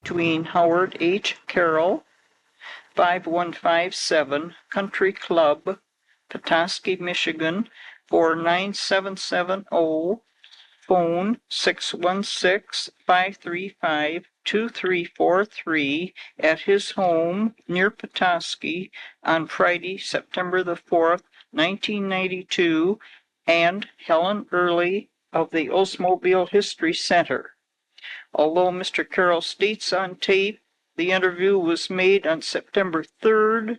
between Howard H. Kehrl, 5157 Country Club, Petoskey, Michigan, 49770, phone 616-535-2343 at his home near Petoskey on Friday, September the 4th, 1992, and Helen Earley of the Oldsmobile History Center. Although Mr. Kehrl states on tape the interview was made on September 3rd,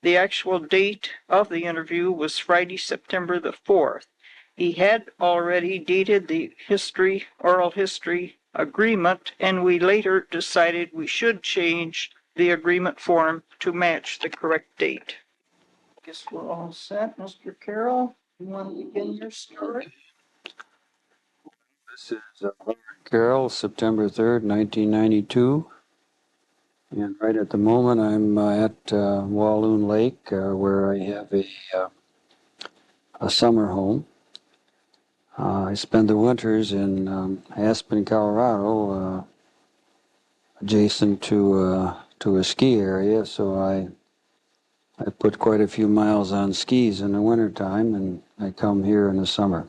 the actual date of the interview was Friday, September the 4th. He had already dated the oral history agreement, and we later decided we should change the agreement form to match the correct date. Guess we're all set. Mr. Kehrl, you want to begin your story? This is Harmon Kehrl, September 3rd, 1992. And right at the moment, I'm at Walloon Lake, where I have a summer home. I spend the winters in Aspen, Colorado, adjacent to a ski area, so I put quite a few miles on skis in the wintertime, and I come here in the summer.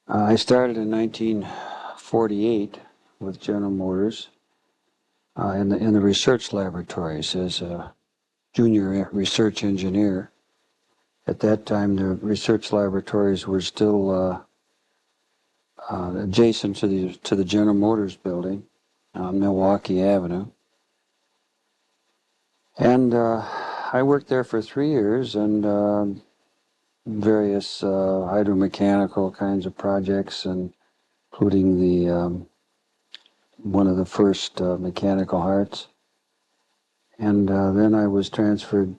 I started in 1948 with General Motors in the research laboratories as a junior research engineer. At that time, the research laboratories were still adjacent to the General Motors building on Milwaukee Avenue. And I worked there for 3 years and various hydromechanical kinds of projects, including the one of the first mechanical hearts. And then I was transferred,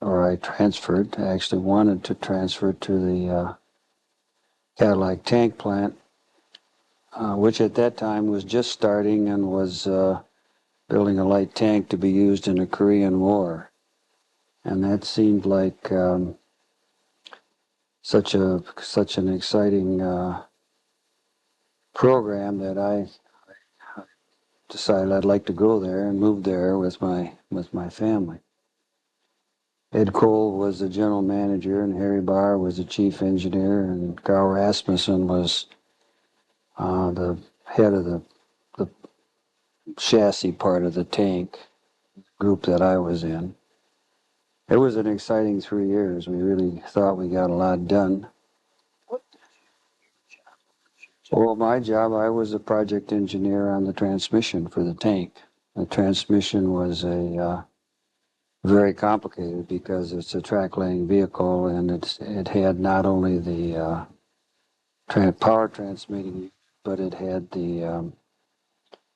or I transferred, actually wanted to transfer to the Cadillac tank plant, which at that time was just starting and was building a light tank to be used in the Korean War. And that seemed like such an exciting program that I decided I'd like to go there and move there with my family. Ed Cole was the general manager, and Harry Barr was the chief engineer, and Carl Rasmussen was the head of the chassis part of the tank group that I was in. It was an exciting 3 years. We really thought we got a lot done. Well, my job, I was a project engineer on the transmission for the tank. The transmission was very complicated because it's a track-laying vehicle, and it had not only the power transmitting, but it had the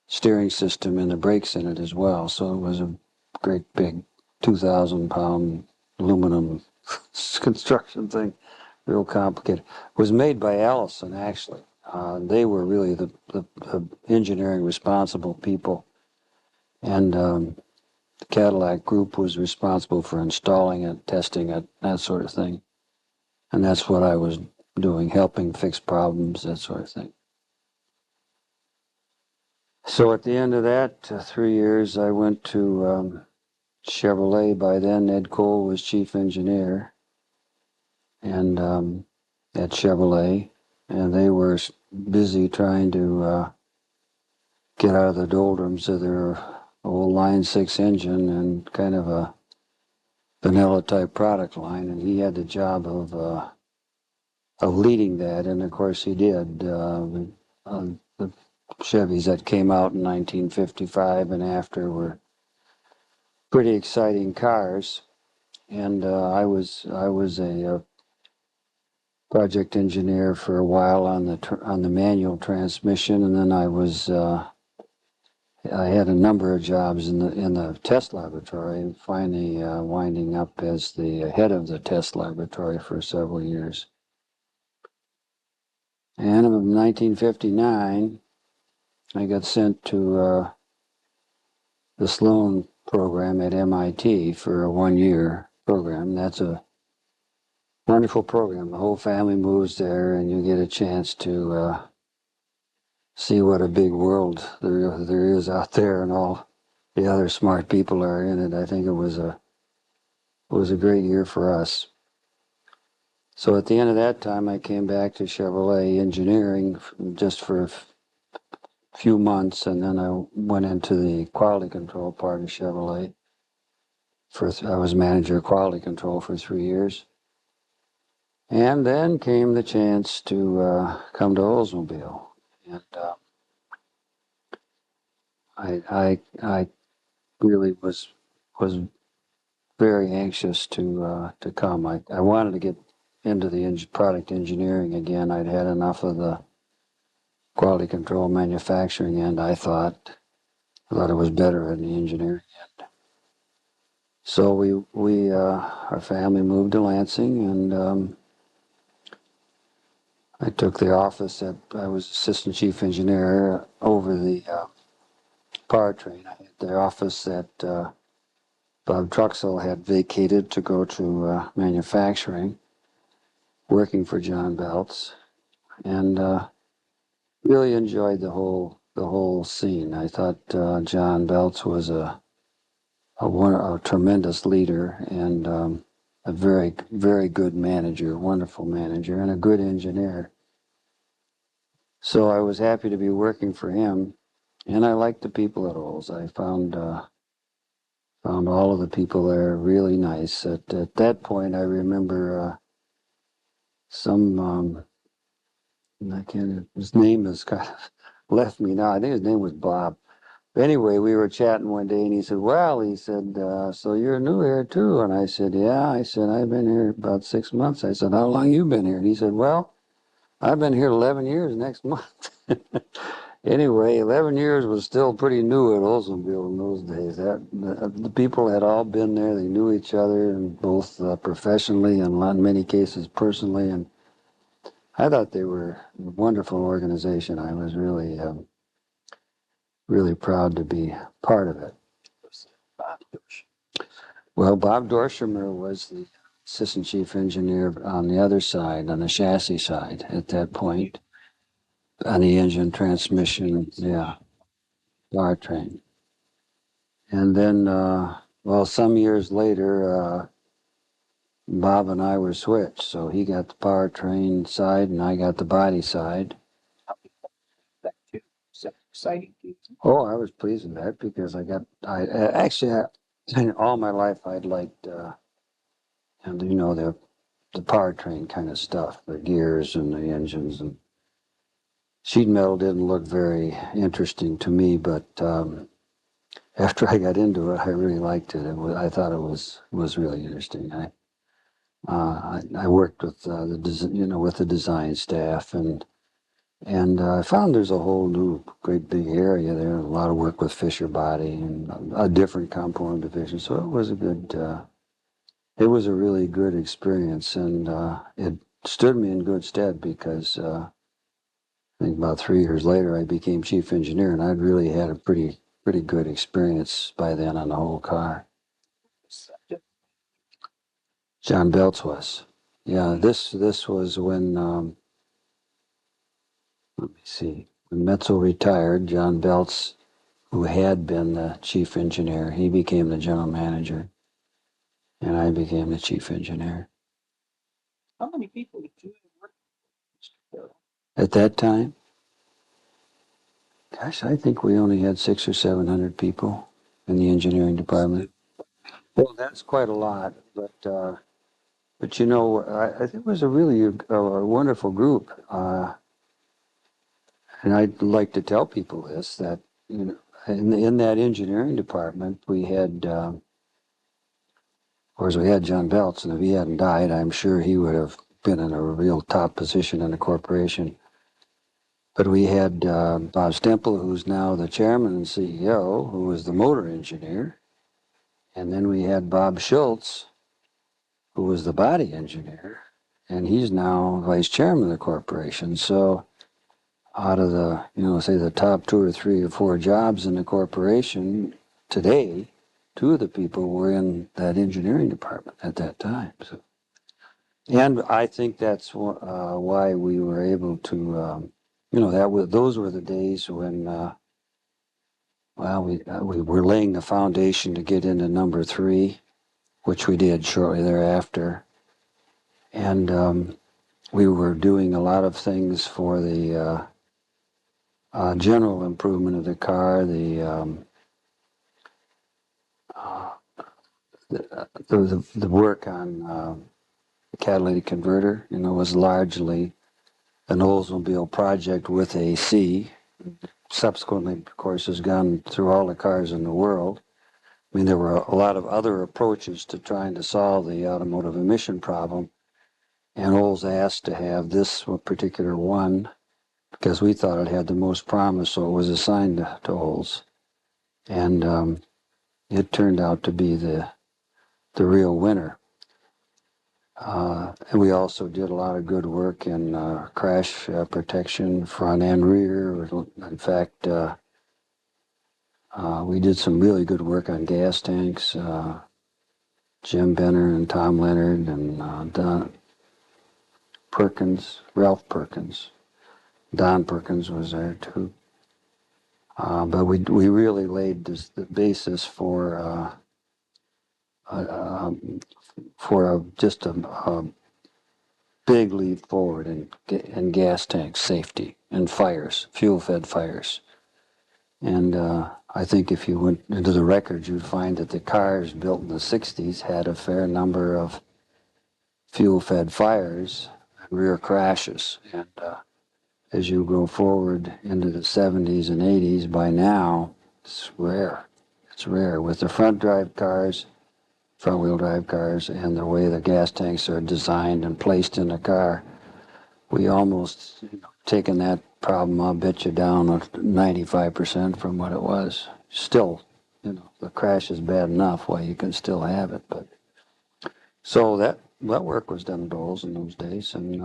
steering system and the brakes in it as well. So it was a great big 2,000-pound aluminum construction thing, real complicated. It was made by Allison, actually. They were really the engineering responsible people, and the Cadillac group was responsible for installing it, testing it, that sort of thing. And that's what I was doing, helping fix problems, that sort of thing. So at the end of that 3 years, I went to Chevrolet. By then, Ed Cole was chief engineer, and at Chevrolet, and they were busy trying to get out of the doldrums of their old Line 6 engine and kind of a vanilla type product line, and he had the job of leading that, and of course he did. The Chevys that came out in 1955 and after were pretty exciting cars, and I was a project engineer for a while on the manual transmission, and then I had a number of jobs in the test laboratory, and finally winding up as the head of the test laboratory for several years. And in 1959, I got sent to the Sloan program at MIT for a 1-year program. That's a wonderful program. The whole family moves there, and you get a chance to see what a big world there is out there, and all the other smart people are in it. I think it was a great year for us. So at the end of that time, I came back to Chevrolet Engineering just for a few months, and then I went into the quality control part of Chevrolet. I was manager of quality control for 3 years. And then came the chance to come to Oldsmobile. And I really was very anxious to come. I wanted to get into the product engineering again. I'd had enough of the quality control manufacturing end. I thought it was better in the engineering end. So our family moved to Lansing, and I took the office I was assistant chief engineer over the powertrain. I had the office that Bob Truxell had vacated to go to manufacturing, working for John Belts, and really enjoyed the whole scene. I thought John Belts was a tremendous leader, and a very, very good manager, wonderful manager, and a good engineer. So I was happy to be working for him, and I liked the people at Olds. I found all of the people there really nice. At that point, I remember some I can't. His name has kind of left me now. I think his name was Bob. Anyway, we were chatting one day, and he said, "Well," he said, "so you're new here too?" And I said, "Yeah." I said, "I've been here about 6 months." I said, "How long you been here?" And he said, "Well, I've been here 11 years next month." Anyway, 11 years was still pretty new at Oldsmobile in those days. The people had all been there. They knew each other, and both professionally and in many cases personally. And I thought they were a wonderful organization. I was really, really proud to be part of it. Well, Bob Dorshemer was the assistant chief engineer on the other side, on the chassis side at that point, on the engine, transmission, yeah, powertrain. And then, some years later, Bob and I were switched. So he got the powertrain side, and I got the body side. That too. So exciting. Oh, I was pleased with that because all my life I'd liked, the powertrain kind of stuff, the gears and the engines, and sheet metal didn't look very interesting to me, but after I got into it, I really liked it. I thought it was really interesting. I worked with with the design staff, and I found there's a whole new great big area there. A lot of work with Fisher Body and a different component division. So it was a really good experience, and it stood me in good stead because I think about 3 years later I became chief engineer, and I'd really had a pretty good experience by then on the whole car. John Belts was. Yeah, this was when let me see. When Metzel retired, John Belts, who had been the chief engineer, he became the general manager, and I became the chief engineer. How many people did you work with? At that time, gosh, I think we only had 600 or 700 people in the engineering department. Well, that's quite a lot, but I think it was a really a wonderful group. And I'd like to tell people this, that in that engineering department we had, of course, we had John Belts, and if he hadn't died, I'm sure he would have been in a real top position in the corporation. But we had Bob Stempel, who's now the chairman and CEO, who was the motor engineer. And then we had Bob Schultz, who was the body engineer, and he's now vice chairman of the corporation. So out of say the top 2 or 3 or 4 jobs in the corporation today, 2 of the people were in that engineering department at that time. So, and I think that's why we were able to those were the days when, we were laying the foundation to get into number 3, which we did shortly thereafter. And we were doing a lot of things for the general improvement of the car, the work on the catalytic converter, was largely an Oldsmobile project with AC. Subsequently, of course, has gone through all the cars in the world. I mean, there were a lot of other approaches to trying to solve the automotive emission problem, and Olds asked to have this particular one because we thought it had the most promise, so it was assigned to Olds. And it turned out to be the real winner. And we also did a lot of good work in crash protection, front and rear. In fact, we did some really good work on gas tanks. Jim Benner and Tom Leonard and Don Perkins, Ralph Perkins. Don Perkins was there too. But we really laid the basis for just a big leap forward in gas tank safety and fires, fuel-fed fires. And I think if you went into the records, you'd find that the cars built in the 60s had a fair number of fuel-fed fires and rear crashes. And as you go forward into the 70s and 80s, by now, it's rare. It's rare. With the front-wheel drive cars, and the way the gas tanks are designed and placed in the car, we almost taken that problem, I'll bet you, down 95% from what it was. Still, the crash is bad enough why you can still have it. But so that work was done at Olds in those days, and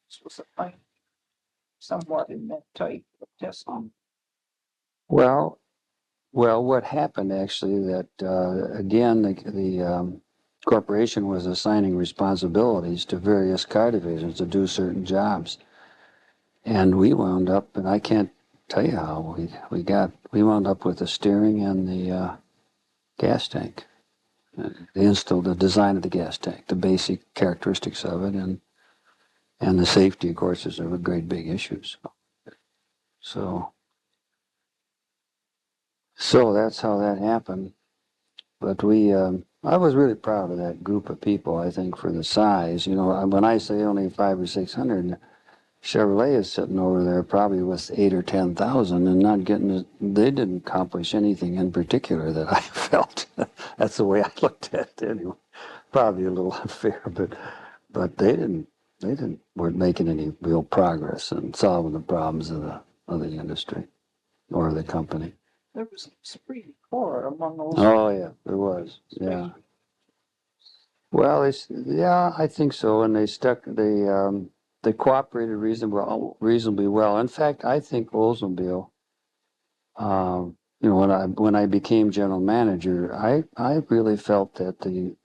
This was somewhat in that type of testing. well, what happened actually that again the corporation was assigning responsibilities to various car divisions to do certain jobs. And we wound up, and I can't tell you how we wound up with the steering and the gas tank. The design of the gas tank, the basic characteristics of it, and the safety, of course, is a great big issue. So that's how that happened. But I was really proud of that group of people, I think, for the size. When I say only 500 or 600, Chevrolet is sitting over there probably with 8,000 or 10,000 and not getting. They didn't accomplish anything in particular that I felt. That's the way I looked at it anyway. Probably a little unfair, but they weren't making any real progress in solving the problems of the industry or the company. There was esprit de corps among those. Oh yeah, there was. Yeah. Well, I think so, and they cooperated reasonably well. In fact, I think Oldsmobile, when I became general manager, I really felt that the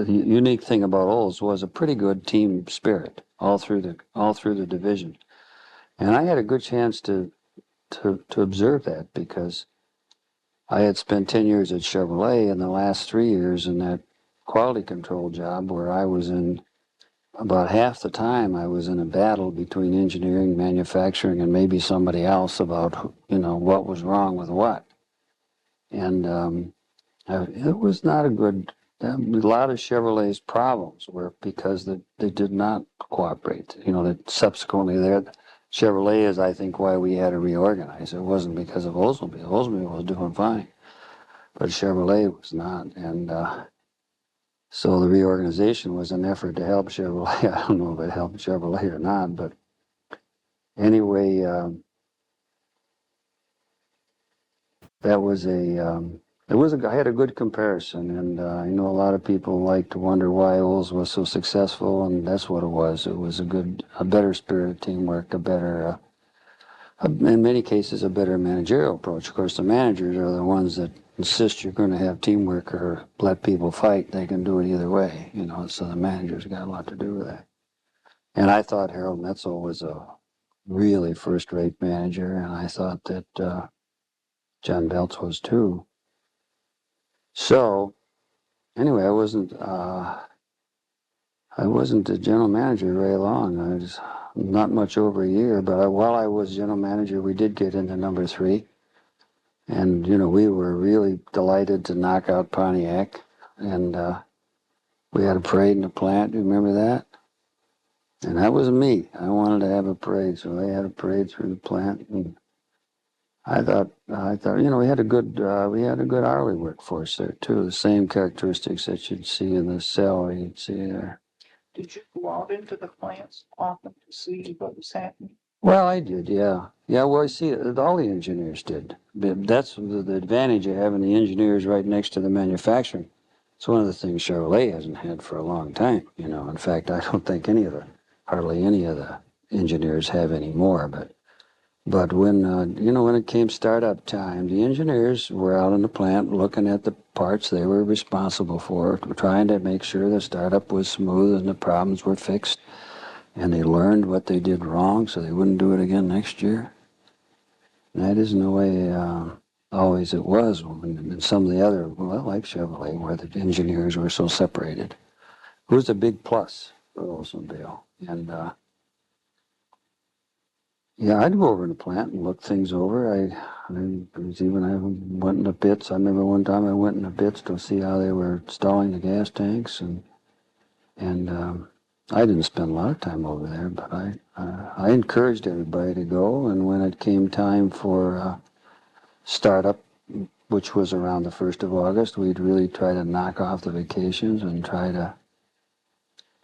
unique thing about Olds was a pretty good team spirit all through the division, and I had a good chance to observe that because I had spent 10 years at Chevrolet, and the last 3 years in that quality control job where I was in. About half the time I was in a battle between engineering, manufacturing, and maybe somebody else about, what was wrong with what. And it was not a lot of Chevrolet's problems were because they did not cooperate. That subsequently Chevrolet is, I think, why we had to reorganize. It wasn't because of Oldsmobile. Oldsmobile was doing fine, but Chevrolet was not. And so the reorganization was an effort to help Chevrolet. I don't know if it helped Chevrolet or not, but anyway, I had a good comparison, and I know a lot of people like to wonder why Olds was so successful, and that's what it was. It was a better spirit of teamwork, in many cases, a better managerial approach. Of course, the managers are the ones that insist you're going to have teamwork or let people fight. They can do it either way, so the managers got a lot to do with that. And I thought Harold Metzel was a really first-rate manager, and I thought that John Belts was too. So anyway, I wasn't the general manager very long. I was not much over a year, but while I was general manager, we did get into number 3. And, we were really delighted to knock out Pontiac. And we had a parade in the plant. Do you remember that? And that was me. I wanted to have a parade, so they had a parade through the plant. And I thought, we had a good hourly workforce there too. The same characteristics that you'd see in the salary you'd see there. Did you go out into the plants often to see what was happening? Well, I did, yeah. Yeah, well, I see, all the engineers did. That's the advantage of having the engineers right next to the manufacturing. It's one of the things Chevrolet hasn't had for a long time, In fact, I don't think hardly any of the engineers have any more. But when, when it came startup time, the engineers were out in the plant looking at the parts they were responsible for, trying to make sure the startup was smooth and the problems were fixed. And they learned what they did wrong so they wouldn't do it again next year. And that isn't the way always it was in some of the other, like Chevrolet, where the engineers were so separated. It was a big plus for Oldsmobile. And yeah, I'd go over to the plant and look things over. I went in the pits. I remember one time I went in the pits to see how they were installing the gas tanks, and I didn't spend a lot of time over there, but I encouraged everybody to go. And when it came time for startup, which was around the 1st of August, we'd really try to knock off the vacations and try to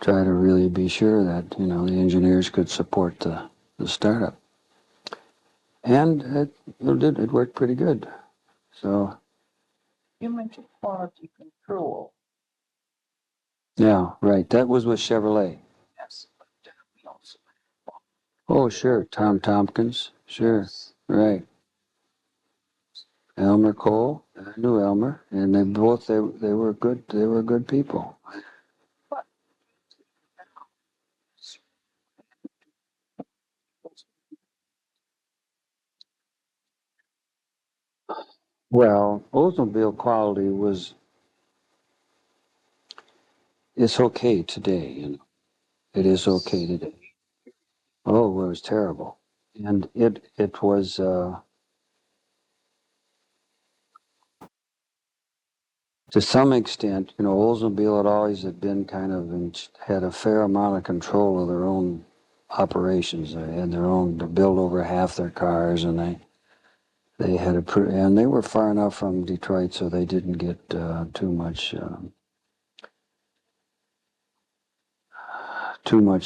really be sure that the engineers could support the startup. And it worked pretty good. So You mentioned quality control. yeah, right. That was with Chevrolet. Yes, but we also Oh, sure. Tom Tompkins. Sure. Yes. Right. Elmer Cole. I knew Elmer, and they were good. They were good people. Well, Oldsmobile quality it's okay today. It is okay today. Oh, it was terrible, and it was. To some extent, Oldsmobile had been kind of had a fair amount of control of their own operations. They had their own to build over half their cars, and they had and they were far enough from Detroit, so they didn't get too much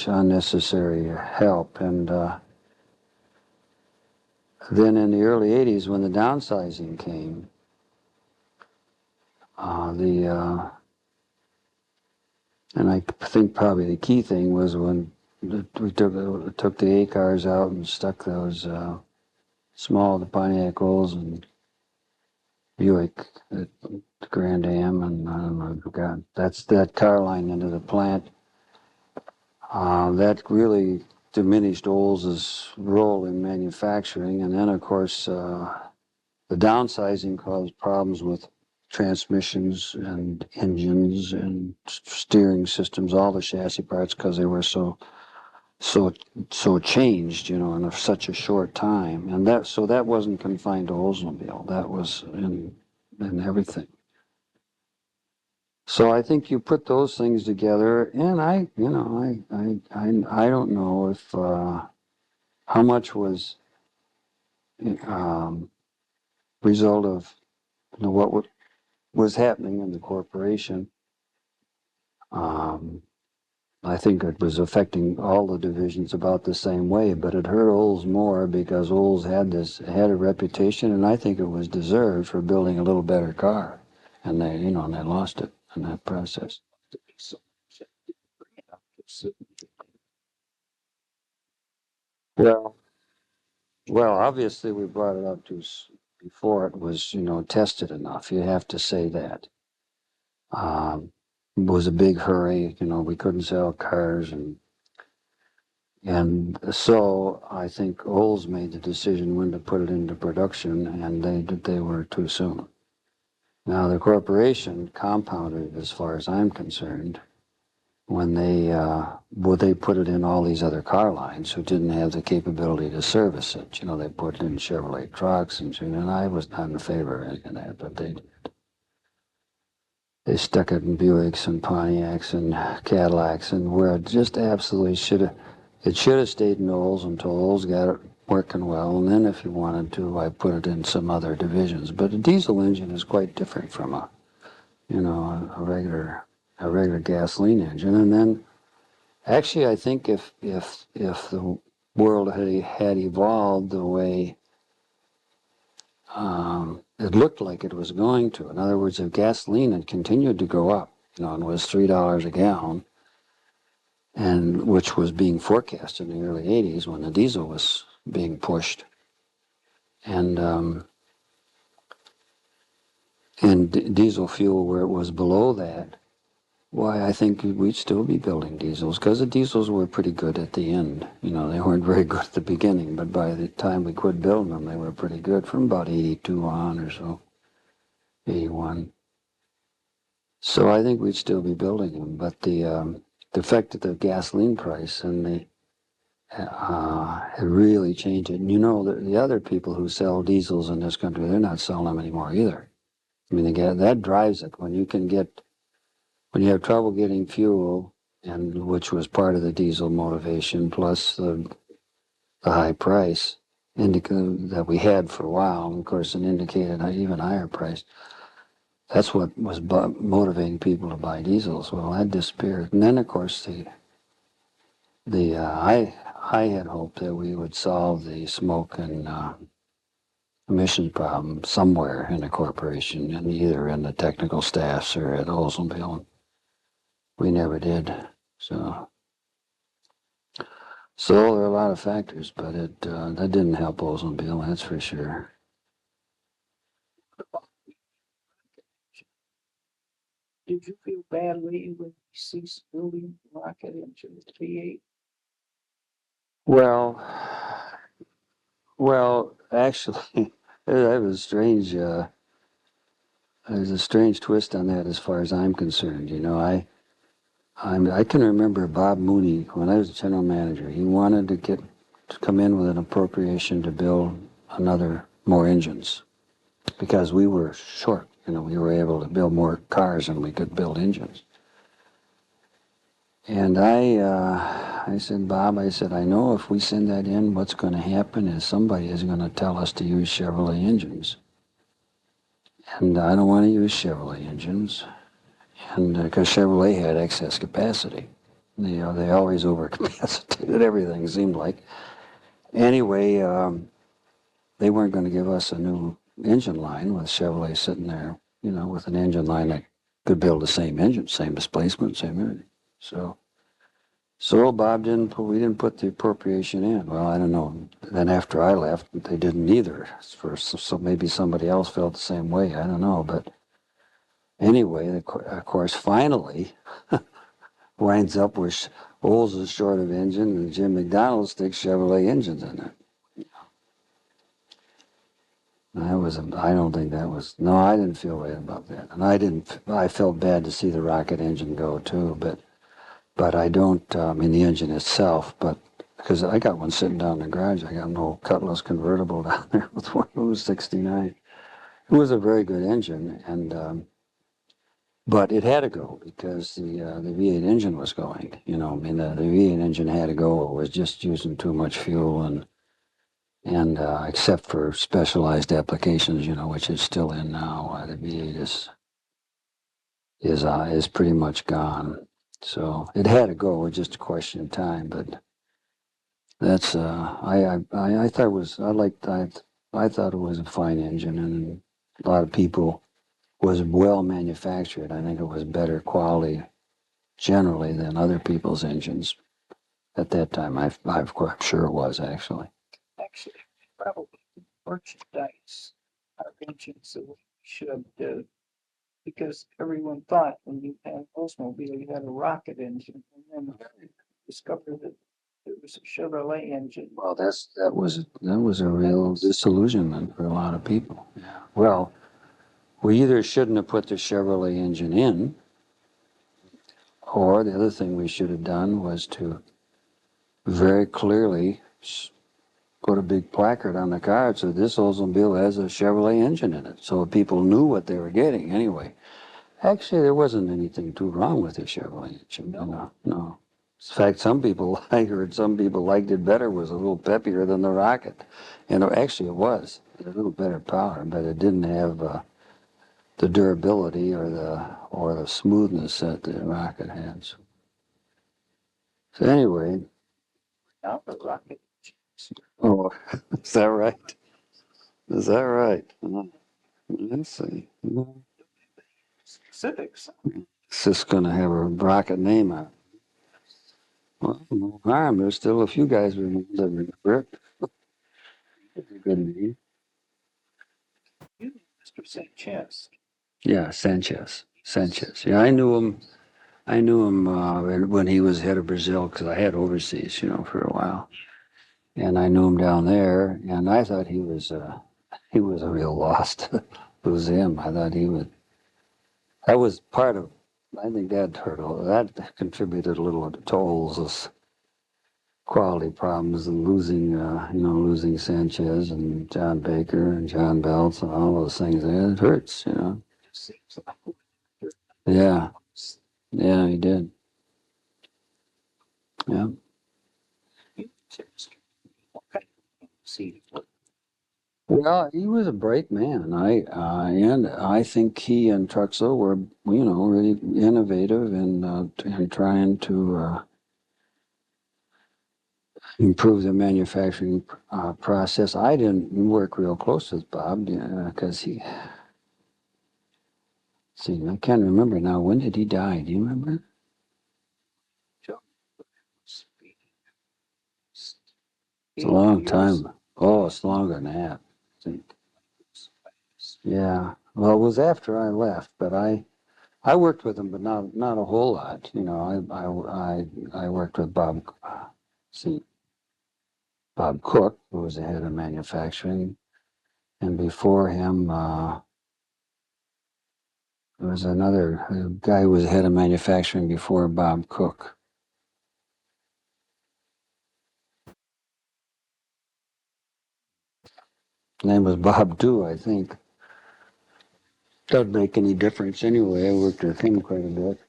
unnecessary help. And then in the early '80s, when the downsizing came, and I think probably the key thing was when we took the A cars out and stuck those small the Pontiac Olds and Buick at Grand Am, and I don't know, God, that car line into the plant. That really diminished Olds' role in manufacturing, and then of course the downsizing caused problems with transmissions and engines and steering systems, all the chassis parts, because they were so changed, in such a short time. And that wasn't confined to Oldsmobile. That was in everything. So I think you put those things together, and I don't know if how much was result of what was happening in the corporation. I think it was affecting all the divisions about the same way, but it hurt Olds more because Olds had a reputation, and I think it was deserved for building a little better car, and they lost it in that process. Well, obviously we brought it up to before it was tested enough. You have to say that. It was a big hurry. We couldn't sell cars, and And so I think Olds made the decision when to put it into production, and they were too soon. Now the corporation compounded it as far as I'm concerned when they put it in all these other car lines who didn't have the capability to service it. You know, they put it in Chevrolet trucks, and I was not in favor of any of that, but they stuck it in Buicks and Pontiacs and Cadillacs, and where it just absolutely it should have stayed in Olds until Olds got it working well, and then if you wanted to, I put it in some other divisions. But a diesel engine is quite different from a regular gasoline engine. And then, actually, I think if the world had evolved the way it looked like it was going to, in other words, if gasoline had continued to go up, and was $3 a gallon, and which was being forecast in the early '80s when the diesel was being pushed, and diesel fuel where it was below that. Why, I think we'd still be building diesels, because the diesels were pretty good at the end. They weren't very good at the beginning, but by the time we quit building them, they were pretty good from about 82 on or so, 81. So I think we'd still be building them, but the effect of the gasoline price and it really changed it. And the other people who sell diesels in this country, they're not selling them anymore either. I mean, that drives it. When you have trouble getting fuel, and which was part of the diesel motivation, plus the high price that we had for a while, and of course an indicated even higher price. That's what was motivating people to buy diesels. Well, that disappeared, and then of course I had hoped that we would solve the smoke and emissions problem somewhere in the corporation, and either in the technical staffs or at Oldsmobile. We never did. So there are a lot of factors, but that didn't help Oldsmobile, that's for sure. Did you feel badly when you ceased building rocket engines, V8? Well, actually, that was strange. There's a strange twist on that as far as I'm concerned. I can remember Bob Mooney when I was general manager. He wanted to come in with an appropriation to build more engines because we were short. We were able to build more cars than we could build engines. And I said, Bob, I know if we send that in, what's going to happen is somebody is going to tell us to use Chevrolet engines. And I don't want to use Chevrolet engines, and because Chevrolet had excess capacity. They always overcapacitated everything, seemed like. Anyway, they weren't going to give us a new engine line with Chevrolet sitting there, with an engine line that could build the same engine, same displacement, same everything. So we didn't put the appropriation in. Well, I don't know. Then after I left, they didn't either. So maybe somebody else felt the same way. I don't know. But anyway, of course, finally winds up with Olds is short of engine, and Jim McDonald sticks Chevrolet engines in it. I don't think that was. No, I didn't feel right about that, and I felt bad to see the rocket engine go too, but I don't mean the engine itself, but because I got one sitting down in the garage. I got an old Cutlass convertible down there with one who was 69. It was a very good engine, but it had to go because the V8 engine was going. The V8 engine had to go. It was just using too much fuel, and except for specialized applications, which it's still in now, the V8 is pretty much gone. So it had to go. It was just a question of time, but. That's I thought it was I thought it was a fine engine, and a lot of people was well manufactured. I think it was better quality generally than other people's engines at that time. I'm sure it was actually. Actually, probably merchandise our engines that we should do because everyone thought when you had Oldsmobile you had a rocket engine, and then discovered that it was a Chevrolet engine. Well, that was a real disillusionment for a lot of people. Well, we either shouldn't have put the Chevrolet engine in, or the other thing we should have done was to very clearly put a big placard on the car that said this Oldsmobile has a Chevrolet engine in it, so people knew what they were getting anyway. Actually, there wasn't anything too wrong with the Chevrolet engine. No. In fact, I heard some people liked it better, was a little peppier than the Rocket. And actually it was. It had a little better power, but it didn't have the durability or the smoothness that the Rocket had. So anyway. Not the Rocket. Oh, is that right? Is that right? Let's see. Civics. It's just going to have a Rocket name on it. Well, no harm. There's still a few guys that remember it. It's a good name. You, Mr. Sanchez. Yeah, Sanchez. Yeah, I knew him. When he was head of Brazil, because I had overseas, for a while, and I knew him down there. And I thought he was a real lost. It was him. I thought he would. That was part of. I think that contributed a little to Toll's quality problems and losing Sanchez and John Baker and John Belts and all those things. It hurts. Yeah. Yeah, he did. Yeah. Well, he was a bright man. And I think he and Truxell were, really innovative in trying to improve the manufacturing process. I didn't work real close with Bob because I can't remember now. When did he die? Do you remember? It's a long time. Oh, it's longer than that, I think. Yeah. Well, it was after I left, but I worked with him, but not a whole lot. I worked with Bob Cook, who was the head of manufacturing, and before him there was another guy who was head of manufacturing before Bob Cook. His name was Bob too, I think. Doesn't make any difference anyway. I worked with him quite a bit.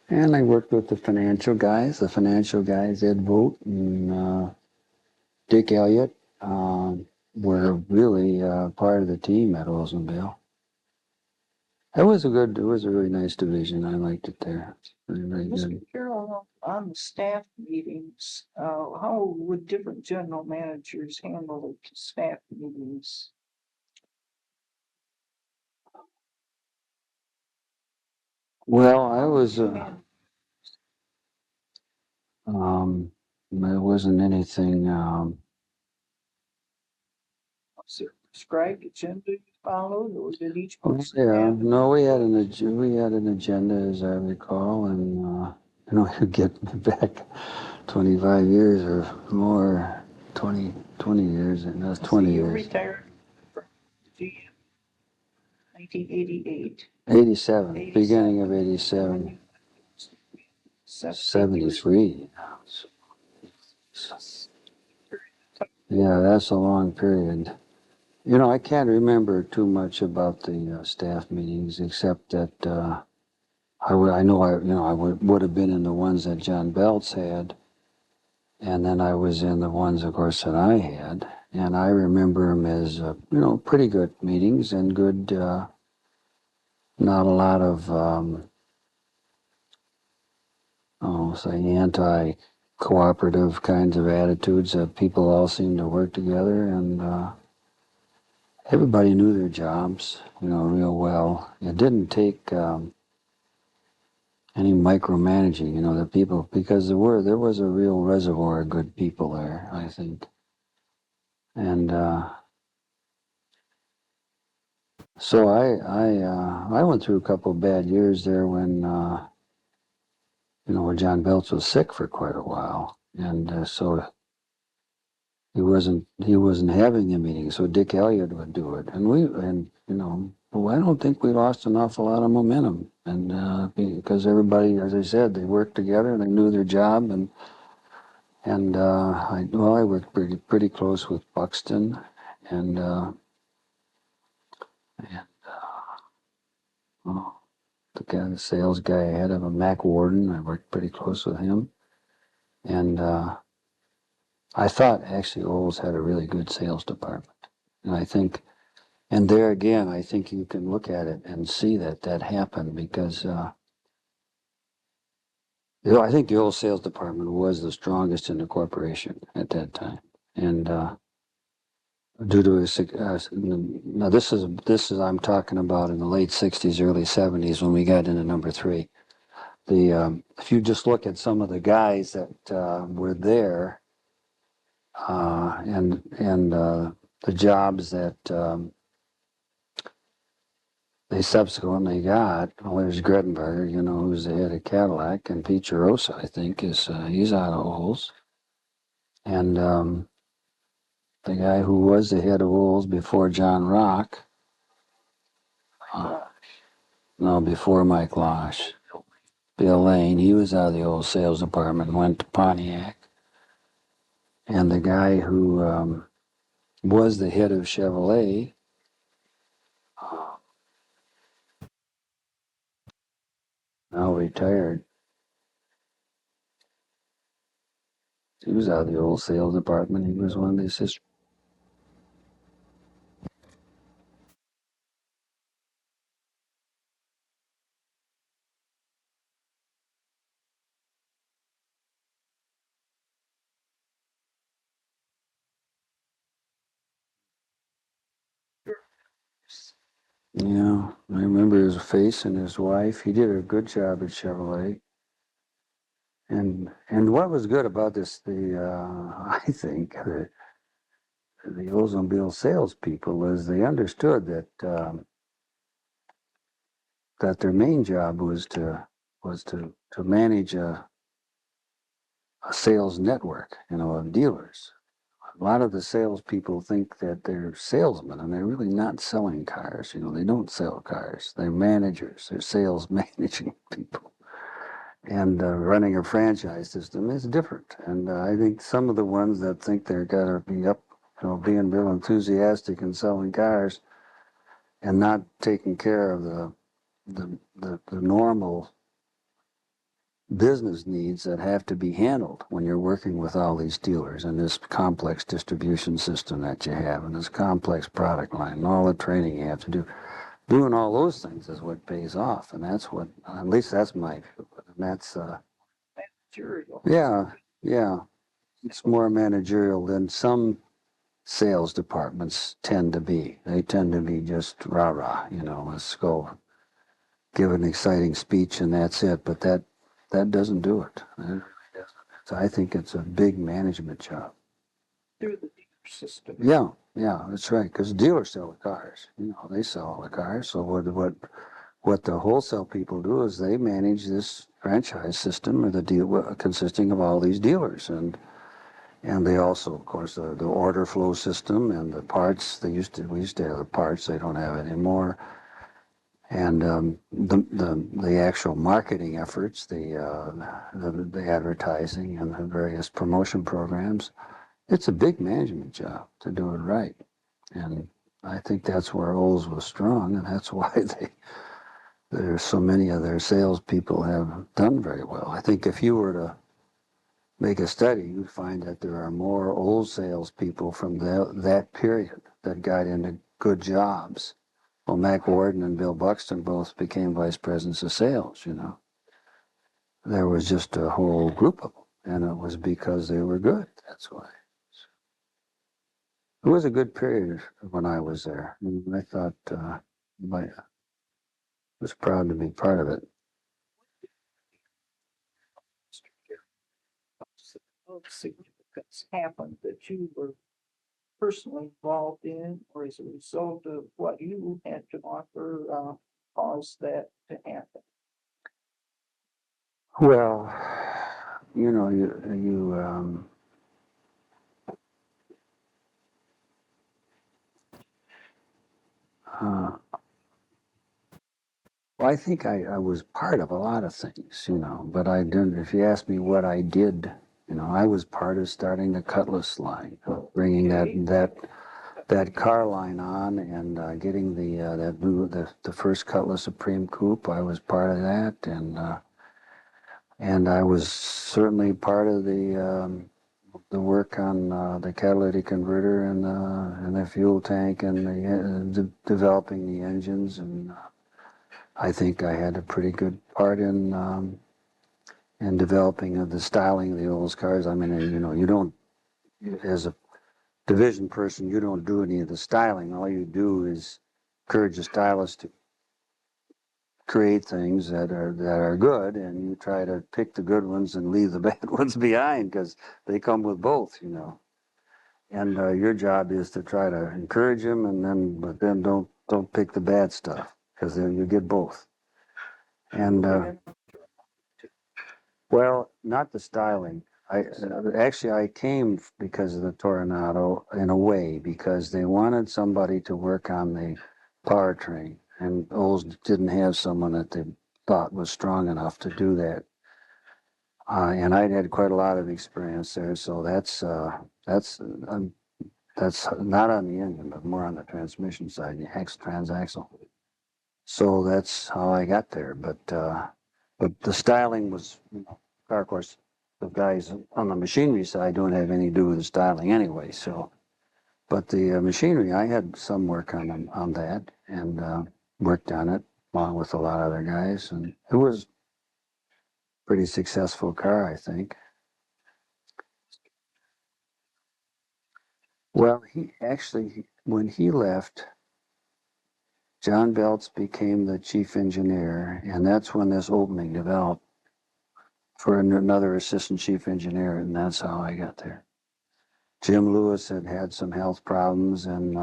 And I worked with the financial guys, Ed Vogt and Dick Elliott, were really part of the team at Oldsmobile. It was a really nice division. I liked it there. Very Mr. good. Kehrl, on the staff meetings, how would different general managers handle the staff meetings? Well, I was, there wasn't anything, Was there a prescribed agenda you followed, or did each oh, person yeah, have? no, we had an agenda, as I recall, and, you get me back 25 years or more, 20 years, and that's 20 You years. retired from GM 1988. 87, beginning of 87. 73. Yeah, that's a long period. I can't remember too much about the staff meetings, except that I would have been in the ones that John Belts had, and then I was in the ones, of course, that I had, and I remember them as pretty good meetings and good. Not a lot of say anti-cooperative kinds of attitudes. That people all seemed to work together, and everybody knew their jobs, real well. It didn't take any micromanaging, the people, because there was a real reservoir of good people there, I think. And so I went through a couple of bad years there when when John Belts was sick for quite a while. And so he wasn't having the meeting, so Dick Elliott would do it. Well, I don't think we lost an awful lot of momentum. And because everybody, as I said, they worked together, they knew their job, I worked pretty close with Buxton, and oh, the sales guy ahead of him, Mac Warden. I worked pretty close with him, and I thought actually Olds had a really good sales department, and I think, and there again, I think you can look at it and see that happened because I think the old sales department was the strongest in the corporation at that time, and due to now this is I'm talking about in the late '60s, early '70s when we got into number three. If you just look at some of the guys that were there, and the jobs that they subsequently got, well, there's Gredenberger, who's the head of Cadillac, and Pete Charosa, I think, he's out of Olds, and the guy who was the head of Olds before John Rock, no, before Mike Losh, Bill Lane, he was out of the old sales department and went to Pontiac. And the guy who was the head of Chevrolet, now retired, he was out of the old sales department. He was one of the assistants. Yeah, I remember his face and his wife. He did a good job at Chevrolet. And what was good about this, I think, the Oldsmobile salespeople was they understood that their main job was to manage a sales network, of dealers. A lot of the salespeople think that they're salesmen, and they're really not selling cars. They don't sell cars. They're managers. They're sales managing people. And running a franchise system is different. And I think some of the ones that think they're got to be up, being real enthusiastic and selling cars, and not taking care of the normal business needs that have to be handled when you're working with all these dealers and this complex distribution system that you have and this complex product line and all the training you have to do. Doing all those things is what pays off, and that's what, at least that's my view. And that's Managerial. yeah, it's more managerial than some sales departments tend to be. They tend to be just rah-rah, let's go give an exciting speech and that's it. But that doesn't do it. It really doesn't. So I think it's a big management job. Through the dealer system. Yeah, that's right. Because dealers sell the cars. They sell all the cars. So what the wholesale people do is they manage this franchise system or the deal consisting of all these dealers, and they also, of course, the order flow system and the parts. We used to have the parts. They don't have it anymore. And the actual marketing efforts, the advertising and the various promotion programs, it's a big management job to do it right. And I think that's where Olds was strong, and that's why there's so many of their salespeople have done very well. I think if you were to make a study, you'd find that there are more old salespeople from that period that got into good jobs. Well, Mac Warden and Bill Buxton both became vice presidents of sales, There was just a whole group of them, and it was because they were good. That's why. It was a good period when I was there. And I thought I was proud to be part of it. Of significance happened that you were personally involved in, or as a result of what you had to offer, caused that to happen? Well, uh, well, I think I was part of a lot of things, but I didn't, if you ask me what I did, I was part of starting the Cutlass line, bringing that car line on and getting the first Cutlass Supreme Coupe. I was part of that, and I was certainly part of the work on the catalytic converter and the fuel tank and developing the engines, and I think I had a pretty good part in developing of the styling of the old cars. I mean, you don't, as a division person, you don't do any of the styling. All you do is encourage the stylist to create things that are good, and you try to pick the good ones and leave the bad ones behind because they come with both, And your job is to try to encourage them, but then don't pick the bad stuff because then you get both. And well, not the styling. I came because of the Toronado in a way because they wanted somebody to work on the powertrain, and Olds didn't have someone that they thought was strong enough to do that. And I'd had quite a lot of experience there, so that's not on the engine, but more on the transmission side, the transaxle. So that's how I got there. But the styling was, of course, the guys on the machinery side don't have anything to do with the styling anyway. So, but the machinery, I had some work on that and worked on it along with a lot of other guys, and it was a pretty successful car, I think. Well, when he left, John Belts became the chief engineer, and that's when this opening developed for another assistant chief engineer, and that's how I got there. Jim Lewis had some health problems, and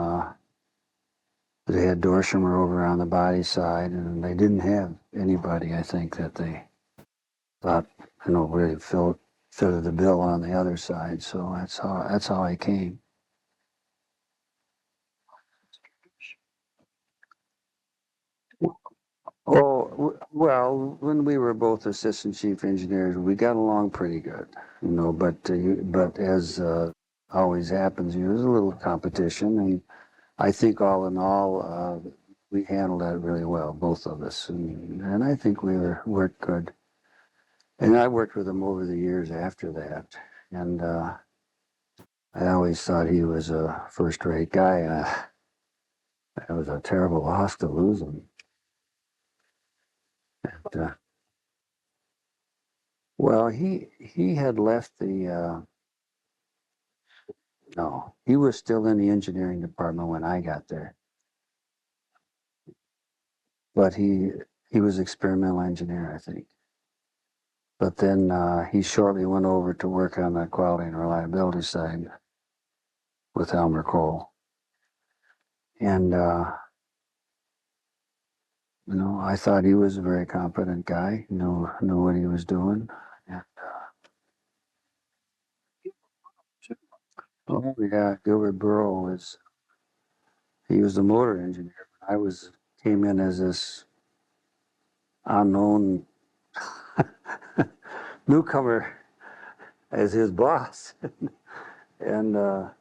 they had Dorshimer over on the body side, and they didn't have anybody, I think, that they thought, really fitted the bill on the other side. So that's how I came. Oh, well, when we were both assistant chief engineers, we got along pretty good, but as always happens, there's a little competition, and I think all in all, we handled that really well, both of us, and I think worked good. And I worked with him over the years after that, and I always thought he was a first-rate guy. It was a terrible loss to lose him. And, well, he had left no, he was still in the engineering department when I got there, but he was experimental engineer, I think. But then he shortly went over to work on the quality and reliability side with Elmer Cole. And, I thought he was a very competent guy, knew what he was doing. And, oh, yeah, Gilbert Burrow he was the motor engineer. Came in as this unknown newcomer as his boss. And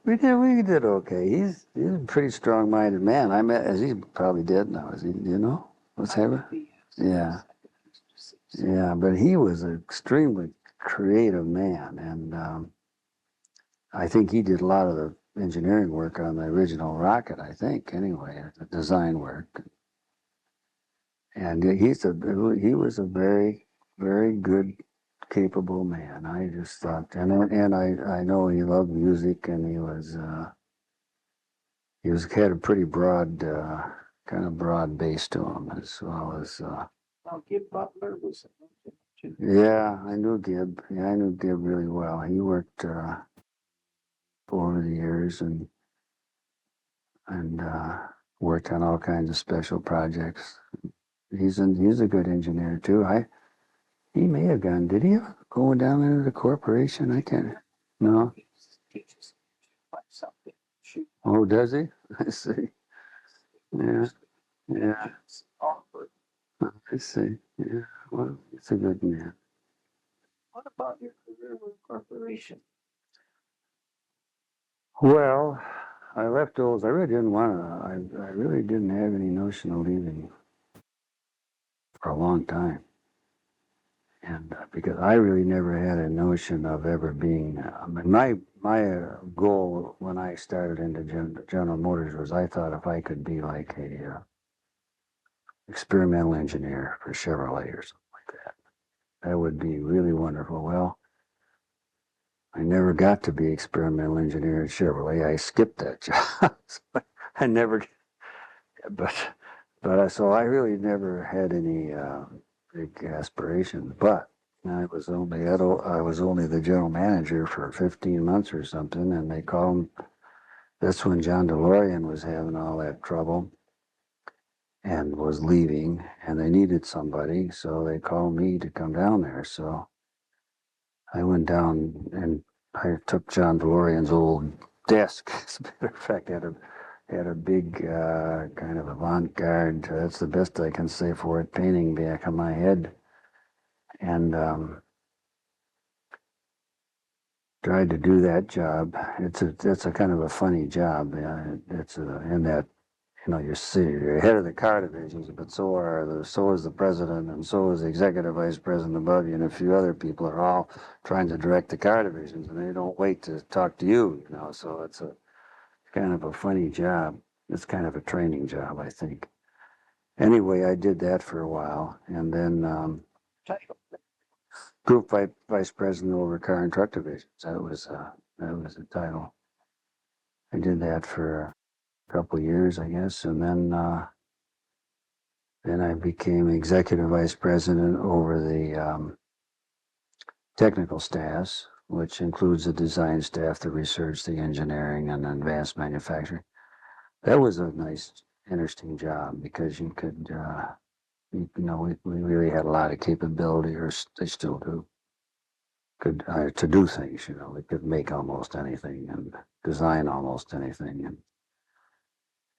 we did okay. He's a pretty strong-minded man. I met, as he probably did now. Is he? Do you know what's happening? Yeah, yeah. But he was an extremely creative man, and I think he did a lot of the engineering work on the original rocket. I think, anyway, the design work. And he was a very, very good, capable man. I just thought, and I know he loved music, and he had a pretty broad, kind of broad base to him, as well as. Now, Gib Butler was too. Yeah, I knew Gib. Yeah, I knew Gib really well. He worked over the years and worked on all kinds of special projects. He's a good engineer too. He may have gone. Did he going down into the corporation? I can't. No. Oh, does he? I see. Yeah. Yeah. I see. Yeah. Well, it's a good man. What about your career with corporation? Well, I left those. I really didn't want to. I really didn't have any notion of leaving for a long time. And because I really never had a notion of ever being, my goal when I started into General Motors was I thought if I could be like a experimental engineer for Chevrolet or something like that, that would be really wonderful. Well, I never got to be experimental engineer at Chevrolet. I skipped that job. So I never, but so I really never had any big aspirations. But I was only the general manager for 15 months or something, and they called him. That's when John DeLorean was having all that trouble and was leaving, and they needed somebody, so they called me to come down there. So I went down and I took John DeLorean's old desk. As a matter of fact, had a big kind of avant-garde. That's the best I can say for it. Painting back on my head, and tried to do that job. It's a kind of a funny job. It's in that you're head of the car divisions, but so is the president, and so is the executive vice president above you, and a few other people are all trying to direct the car divisions, and they don't wait to talk to you. So it's a kind of a funny job. It's kind of a training job, I think. Anyway, I did that for a while, and then group vice president over car and truck divisions. That was the title. I did that for a couple of years, I guess, and then I became executive vice president over the technical staffs, which includes the design staff, the research, the engineering, and advanced manufacturing. That was a nice, interesting job because you could, we really had a lot of capability, or they still do, to do things. We could make almost anything and design almost anything,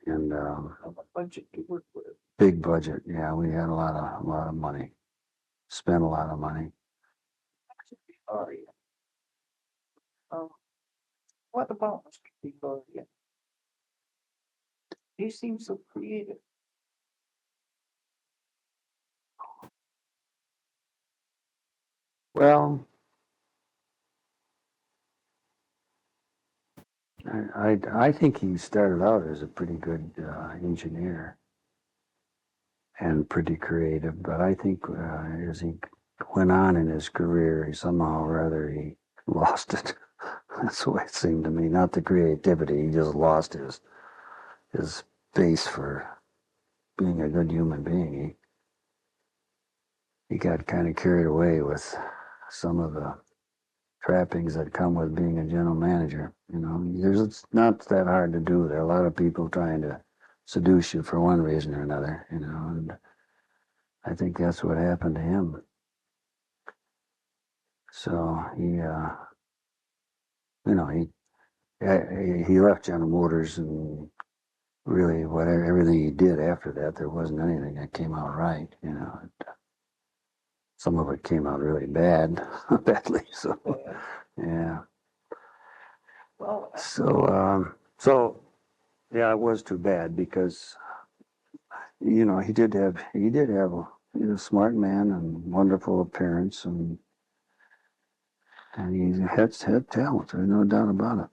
and How much budget to work with? big budget. Yeah, we had a lot of money, spent a lot of money. Gloria. What about Mr. Gloria? He seems so creative. Well, I think he started out as a pretty good engineer and pretty creative, but I think as he went on in his career, he somehow or other he lost it. That's the way it seemed to me. Not the creativity; he just lost his base for being a good human being. He got kind of carried away with some of the trappings that come with being a general manager. It's not that hard to do. There are a lot of people trying to seduce you for one reason or another, and I think that's what happened to him. So he left General Motors, and really everything he did after that, there wasn't anything that came out right. Some of it came out really badly. So yeah. Well, So yeah, it was too bad because he did have he was a smart man and wonderful appearance, and he had talent. There's no doubt about it.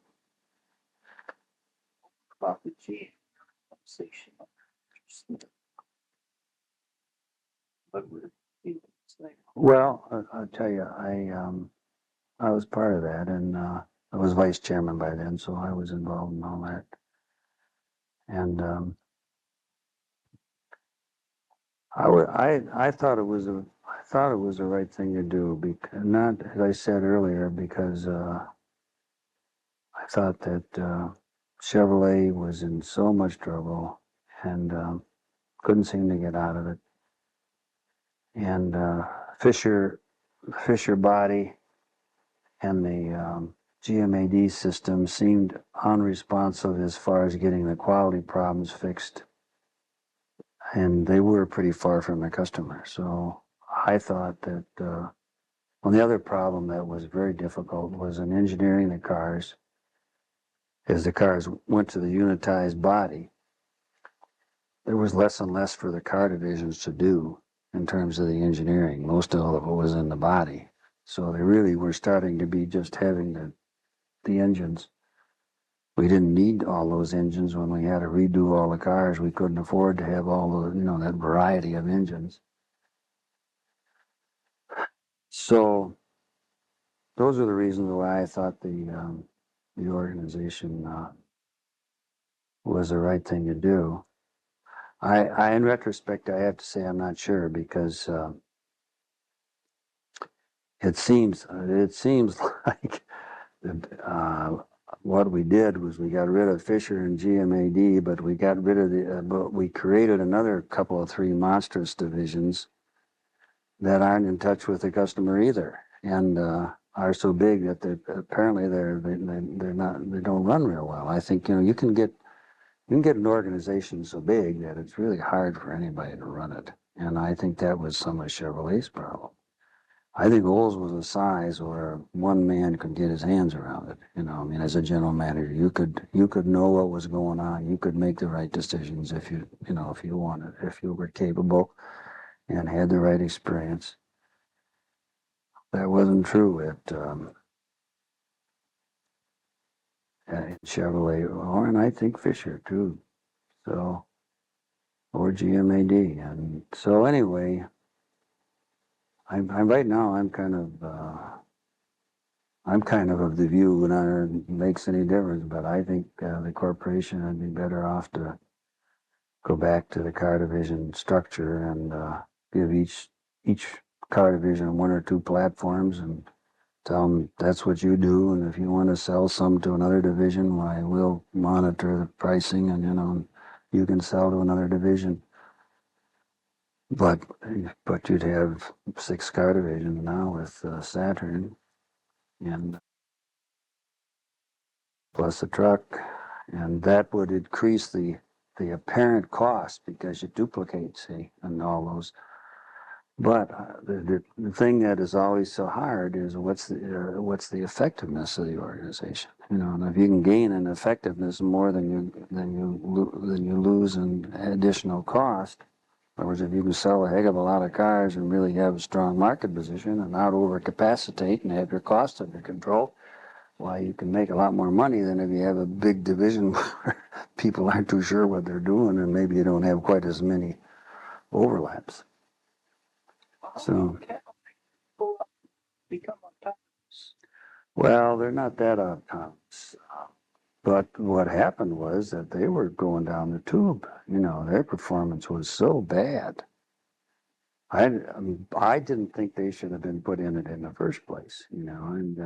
about the G conversation. But we're Well, I'll tell you, I was part of that, and I was vice chairman by then, so I was involved in all that. And I thought it was the right thing to do, because not, as I said earlier, because I thought that Chevrolet was in so much trouble and couldn't seem to get out of it. And Fisher Fisher body and the GMAD system seemed unresponsive as far as getting the quality problems fixed. And they were pretty far from the customer. So I thought that, well, the other problem that was very difficult was in engineering the cars. As the cars went to the unitized body, there was less and less for the car divisions to do in terms of the engineering. Most of it was in the body. So they really were starting to be just having the engines. We didn't need all those engines when we had to redo all the cars. We couldn't afford to have all the, that variety of engines. So those are the reasons why I thought the organization was the right thing to do. In retrospect, I have to say I'm not sure because it seems like what we did was we got rid of Fisher and GMAD, but we got rid of but we created another couple of three monstrous divisions that aren't in touch with the customer either, and are so big that they don't run real well. I think you can get an organization so big that it's really hard for anybody to run it, and I think that was some of Chevrolet's problem. I think Olds was a size where one man could get his hands around it. As a general manager, you could know what was going on. You could make the right decisions if you wanted, if you were capable and had the right experience. That wasn't true at Chevrolet, and I think Fisher too. So, or GMAD, and so anyway, I'm right now. I'm kind of the view, and it makes any difference. But I think the corporation would be better off to go back to the car division structure and give each car division one or two platforms and tell them that's what you do. And if you want to sell some to another division, why we'll monitor the pricing, and you can sell to another division. But you'd have 6 car divisions now with Saturn and plus a truck, and that would increase the apparent cost because you duplicate, see, and all those. But the thing that is always so hard is what's the effectiveness of the organization, and if you can gain in effectiveness more than you lose in additional cost. In other words, if you can sell a heck of a lot of cars and really have a strong market position and not overcapacitate and have your costs under control, why, you can make a lot more money than if you have a big division where people aren't too sure what they're doing and maybe you don't have quite as many overlaps. So, Become autonomous. well, they're not that autonomous. But what happened was that they were going down the tube. Their performance was so bad. I didn't think they should have been put in it in the first place, and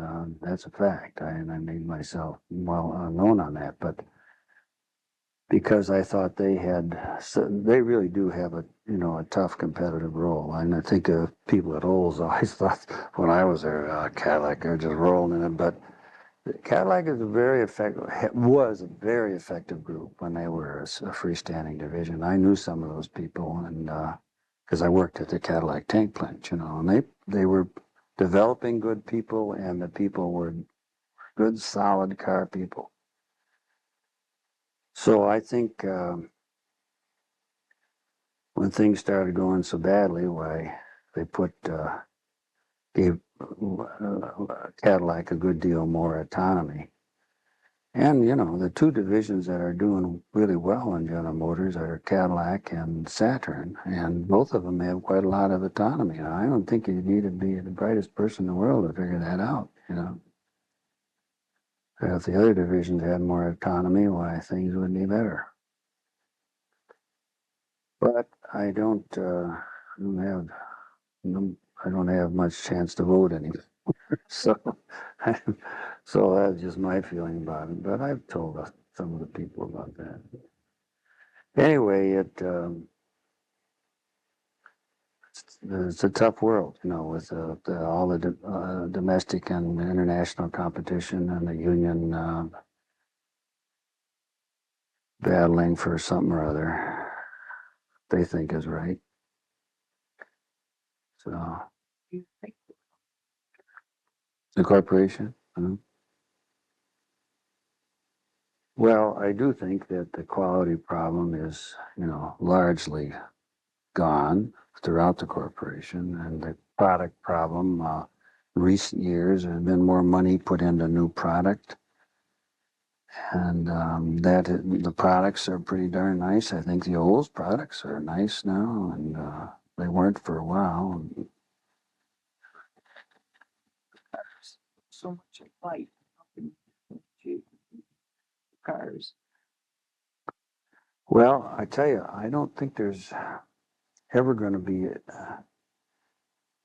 that's a fact. I made myself well known on that, but because I thought they really do have a tough competitive role. And I think people at Olds always thought when I was there, Cadillac, they're just rolling in it, but Cadillac was a very effective group when they were a freestanding division. I knew some of those people, and because I worked at the Cadillac tank plant, and they were developing good people, and the people were good, solid car people. So I think when things started going so badly, why they gave Cadillac a good deal more autonomy. And, the two divisions that are doing really well in General Motors are Cadillac and Saturn, and both of them have quite a lot of autonomy. Now, I don't think you need to be the brightest person in the world to figure that out, If the other divisions had more autonomy, why, things would be better. But I don't have much chance to vote anymore. So that's just my feeling about it. But I've told some of the people about that. Anyway, let's it's a tough world, with all the domestic and international competition and the union battling for something or other they think is right. So You think the corporation. Well, I do think that the quality problem is, largely gone throughout the corporation, and the product problem. Recent years, there's been more money put into new product, and the products are pretty darn nice. I think the old products are nice now, and they weren't for a while. cars so much light in cars. Well, I tell you, I don't think there's ever going to be.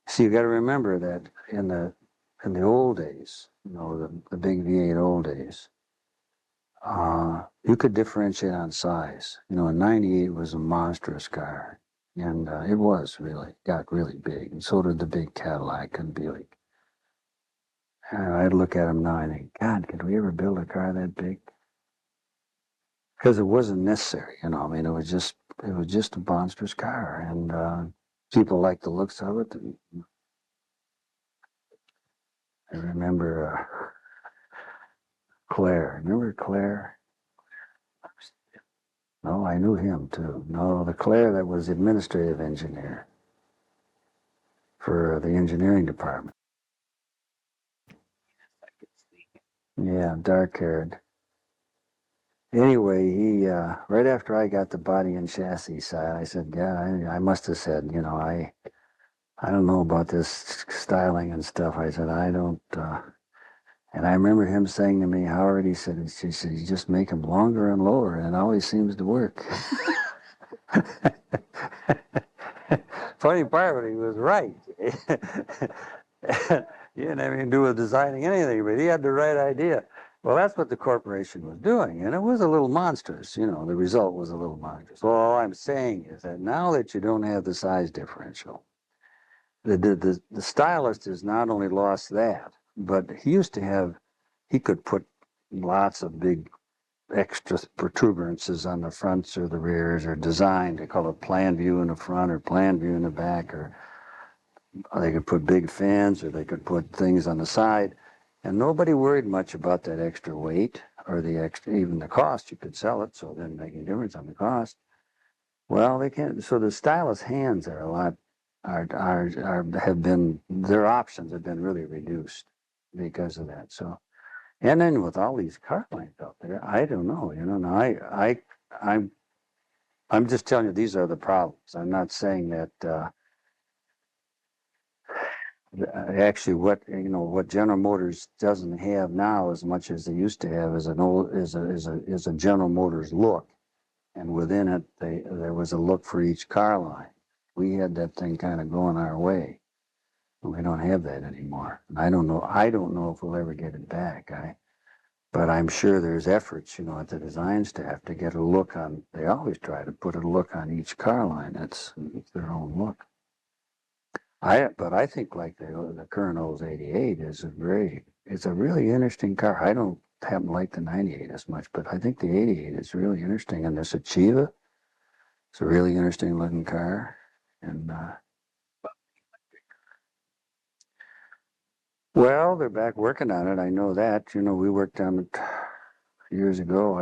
See, you got to remember that in the old days, the big V8 old days, you could differentiate on size. A 98 was a monstrous car, and it got really big, and so did the big Cadillac and Buick. And I'd look at them now and think, God, could we ever build a car that big? Because it wasn't necessary, I mean, it was just a monstrous car, and people liked the looks of it. And I remember Claire. Remember Claire? No, I knew him too. No, the Claire that was the administrative engineer for the engineering department. Yeah, dark-haired. Anyway, he right after I got the body and chassis side, I said, "Yeah, I must have said, I don't know about this styling and stuff." I said, "I don't." And I remember him saying to me, Howard, he said, "You just make them longer and lower, and it always seems to work." Funny part, but he was right. He didn't have anything to do with designing anything, but he had the right idea. Well, that's what the corporation was doing, and it was a little monstrous. The result was a little monstrous. Well, all I'm saying is that now that you don't have the size differential, the stylist has not only lost that, but he could put lots of big extra protuberances on the fronts or the rears, or design. They call it plan view in the front or plan view in the back, or they could put big fans, or they could put things on the side, and nobody worried much about that extra weight or even the cost. You could sell it, so it didn't make any difference on the cost. Well, they can't. So the stylist's hands are a lot their options have been really reduced because of that. So, and then with all these car lines out there, I don't know. Now I'm just telling you these are the problems. I'm not saying that. Actually, what General Motors doesn't have now as much as they used to have is a General Motors look, and within it there was a look for each car line. We had that thing kind of going our way. We don't have that anymore. And I don't know if we'll ever get it back. But I'm sure there's efforts, at the design staff to get a look on. They always try to put a look on each car line. It's their own look. But I think like the current Olds 88 it's a really interesting car. I don't happen to like the 98 as much, but I think the 88 is really interesting. And this Achieva, it's a really interesting looking car. And well, they're back working on it. I know that. We worked on it years ago.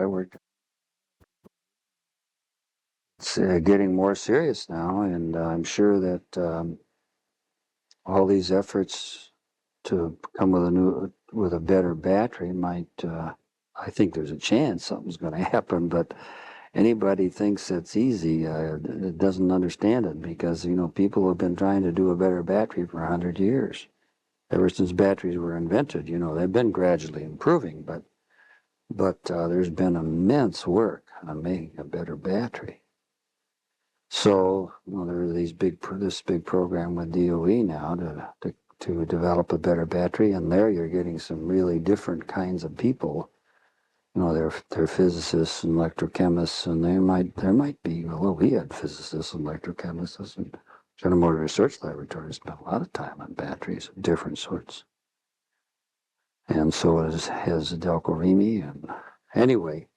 It's getting more serious now, and I'm sure that all these efforts to come with a better battery might. I think there's a chance something's going to happen, but anybody thinks it's easy doesn't understand it, because people have been trying to do a better battery for 100 years. Ever since batteries were invented, they've been gradually improving, but there's been immense work on making a better battery. So there's this big program with DOE now to develop a better battery, and there you're getting some really different kinds of people. They're physicists and electrochemists, and there might be. Well, we had physicists and electrochemists, and General Motor Research Laboratory spent a lot of time on batteries of different sorts. And so has Delco Remy. And anyway,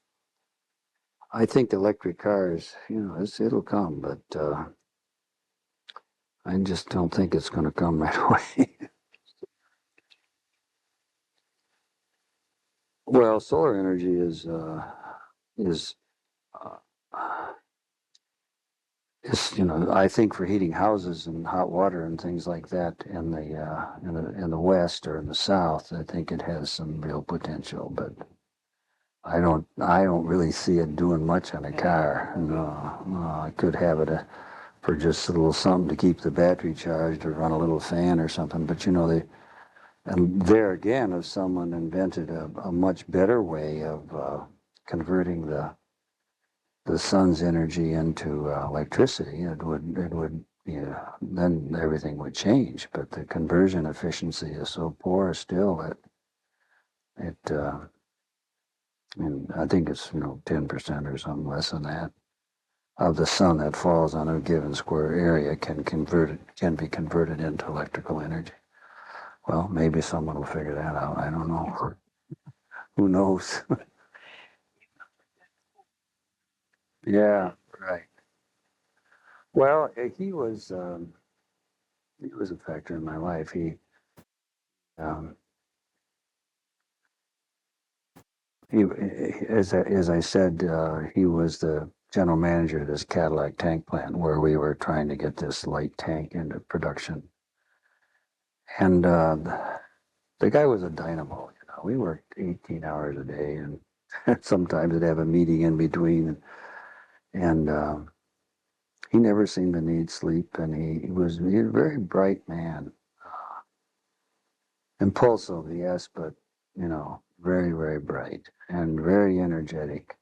I think electric cars, it'll come, but I just don't think it's going to come right away. Well, solar energy is I think for heating houses and hot water and things like that in the West or in the South, I think it has some real potential, but I don't really see it doing much on a car. No, I could have it for just a little something to keep the battery charged or run a little fan or something, but and there again, if someone invented a much better way of converting the sun's energy into electricity, then everything would change. But the conversion efficiency is so poor still that and I think it's 10% or something less than that of the sun that falls on a given square area can be converted into electrical energy. Well, maybe someone will figure that out. I don't know. Who knows? Yeah, right. Well, he was a factor in my life. Um, he as I said, he was the general manager of this Cadillac tank plant where we were trying to get this light tank into production. And the guy was a dynamo. We worked 18 hours a day, and sometimes they'd have a meeting in between. And he never seemed to need sleep, and he was a very bright man. Impulsive, yes, but very, very bright and very energetic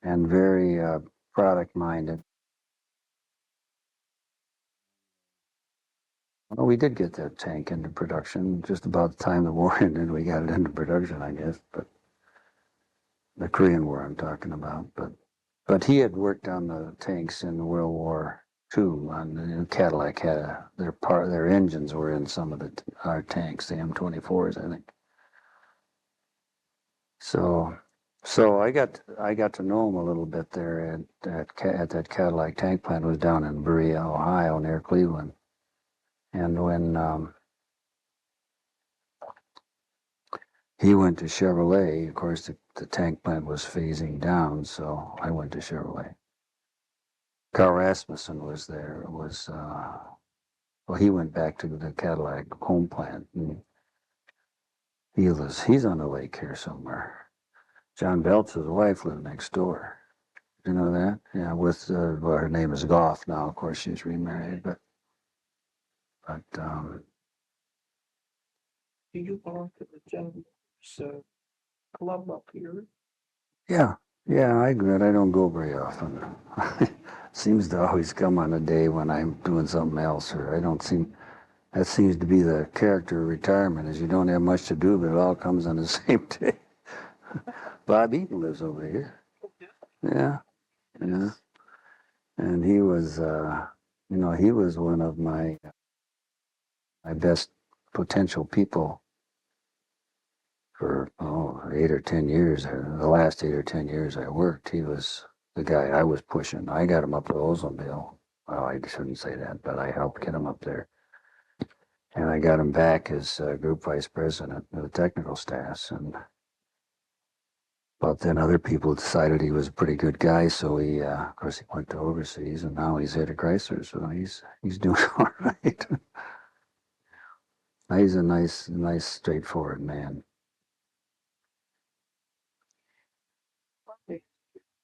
and very product minded. Well, we did get that tank into production just about the time the war ended. We got it into production, I guess, but the Korean War I'm talking about. But he had worked on the tanks in World War II. On the Cadillac had their engines were in some of our tanks, the M24s, I think. So, so I got to know him a little bit there at that Cadillac tank plant. It was down in Berea, Ohio, near Cleveland. And when he went to Chevrolet, of course, the tank plant was phasing down, so I went to Chevrolet. Carl Rasmussen was there. Well, he went back to the Cadillac home plant. And he's on the lake here somewhere. John Beltz's wife lived next door. You know that? Yeah, well, her name is Goff now. Of course, she's remarried, but Do you belong to the General Club up here? yeah, yeah, I agree. I don't go very often. Seems to always come on a day when I'm doing something else, or I don't seem. That seems to be the character of retirement, is you don't have much to do, but it all comes on the same day. Bob Eaton lives over here. Yeah, yeah, and he was one of my best potential people for 8 or 10 years. The last 8 or 10 years I worked, he was the guy I was pushing. I got him up to Oldsmobile. Well, I shouldn't say that, but I helped get him up there. And I got him back as group vice president of the technical staffs. But then other people decided he was a pretty good guy, so of course, he went to overseas, and now he's head of Chrysler, so he's doing all right. He's a nice, straightforward man.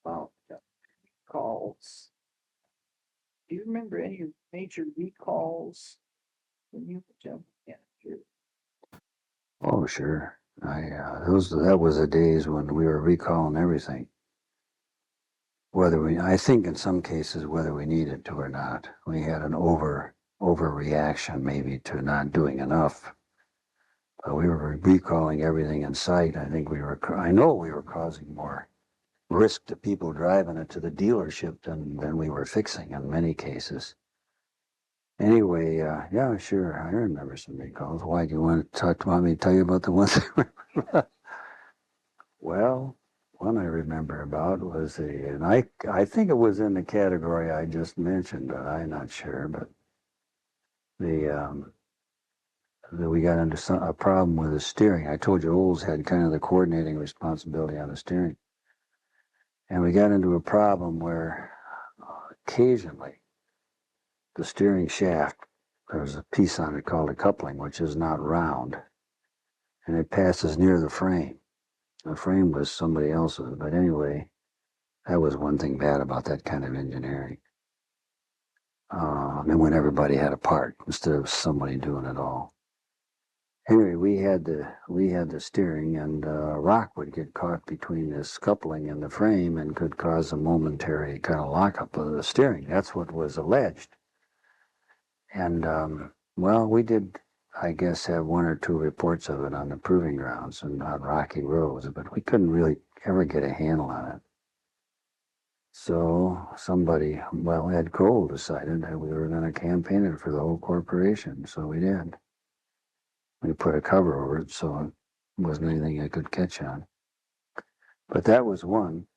About recalls. Do you remember any major recalls when you were general manager? Oh, sure. That was the days when we were recalling everything. I think in some cases, whether we needed to or not, we had an overreaction maybe to not doing enough. But we were recalling everything in sight. I know we were causing more risk to people driving it to the dealership than we were fixing in many cases. Anyway, yeah, sure, I remember some recalls. Why do you want me to tell you about the ones? Well, one I remember about was and I think it was in the category I just mentioned, but I'm not sure. But the we got into a problem with the steering. I told you Olds had kind of the coordinating responsibility on the steering, and we got into a problem where occasionally the steering shaft, there was a piece on it called a coupling, which is not round, and it passes near the frame. The frame was somebody else's, but anyway, that was one thing bad about that kind of engineering. And when everybody had a part instead of somebody doing it all. Anyway, we had the steering, and a rock would get caught between this coupling and the frame and could cause a momentary kind of lockup of the steering. That's what was alleged. And well, we did, I guess, have one or two reports of it on the proving grounds and on rocky roads, but we couldn't really ever get a handle on it. So somebody, well, Ed Cole decided that we were going to campaign it for the whole corporation. So we did. We put a cover over it so it wasn't anything I could catch on. But that was one.